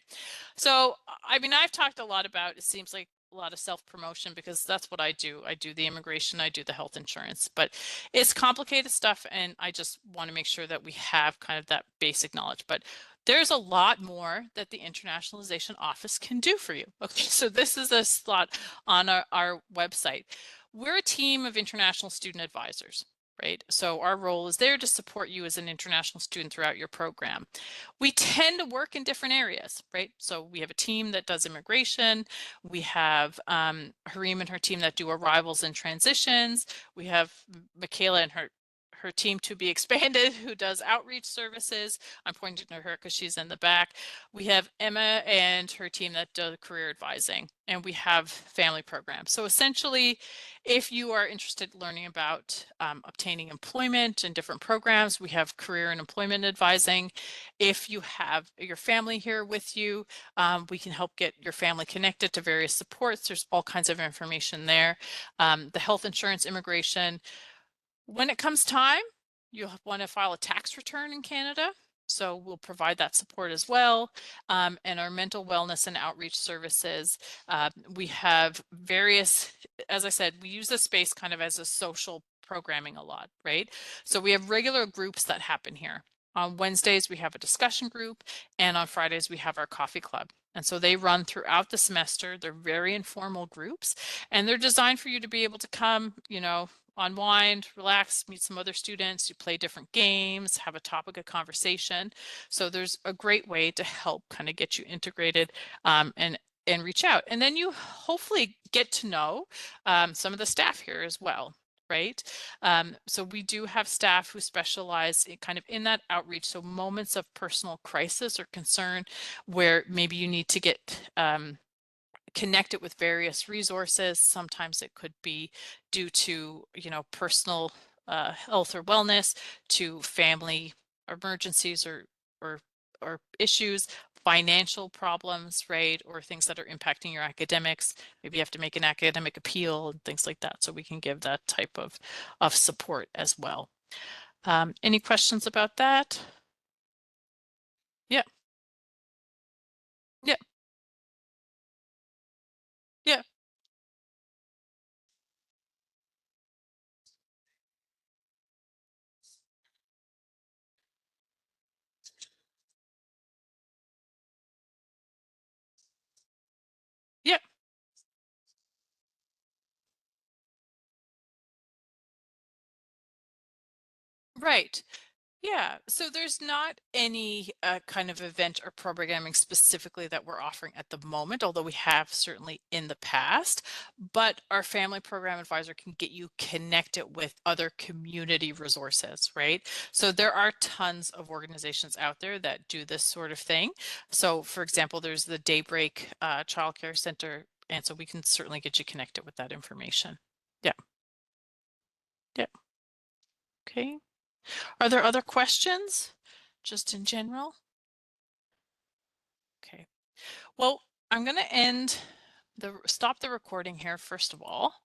So, I mean, I've talked a lot about, it seems like a lot of self-promotion because that's what I do. I do the immigration, I do the health insurance, but it's complicated stuff. And I just want to make sure that we have kind of that basic knowledge. But there's a lot more that the Internationalization Office can do for you. Okay, so this is a slot on our website. We're a team of international student advisors, right? So our role is there to support you as an international student throughout your program. We tend to work in different areas, right? So we have a team that does immigration. We have Harim and her team that do arrivals and transitions. We have Michaela and her team to be expanded who does outreach services. I'm pointing to her because she's in the back. We have Emma and her team that does career advising, and we have family programs. So essentially, if you are interested in learning about obtaining employment and different programs, we have career and employment advising. If you have your family here with you, we can help get your family connected to various supports. There's all kinds of information there. The health insurance, immigration. When it comes time, you'll want to file a tax return in Canada. So we'll provide that support as well. And our mental wellness and outreach services, we have various, as I said, we use this space kind of as a social programming a lot, right? So we have regular groups that happen here. On Wednesdays, we have a discussion group, and on Fridays, we have our coffee club. And so they run throughout the semester. They're very informal groups, and they're designed for you to be able to come, unwind, relax, meet some other students, you play different games, have a topic of conversation. So there's a great way to help kind of get you integrated and reach out. And then you hopefully get to know some of the staff here as well. Right. So we do have staff who specialize in kind of in that outreach. So moments of personal crisis or concern where maybe you need to get connect it with various resources. Sometimes it could be due to, personal health or wellness, to family emergencies or or issues, financial problems, right? Or things that are impacting your academics. Maybe you have to make an academic appeal and things like that. So we can give that type of support as well. Any questions about that? Yeah, yeah, yeah, yeah, right. Yeah, so there's not any kind of event or programming specifically that we're offering at the moment, although we have certainly in the past. But our family program advisor can get you connected with other community resources, right? So there are tons of organizations out there that do this sort of thing. So, for example, there's the Daybreak Child Care Center, and so we can certainly get you connected with that information. Yeah, yeah, okay. Are there other questions, just in general? Okay. Well, I'm going to stop the recording here first of all.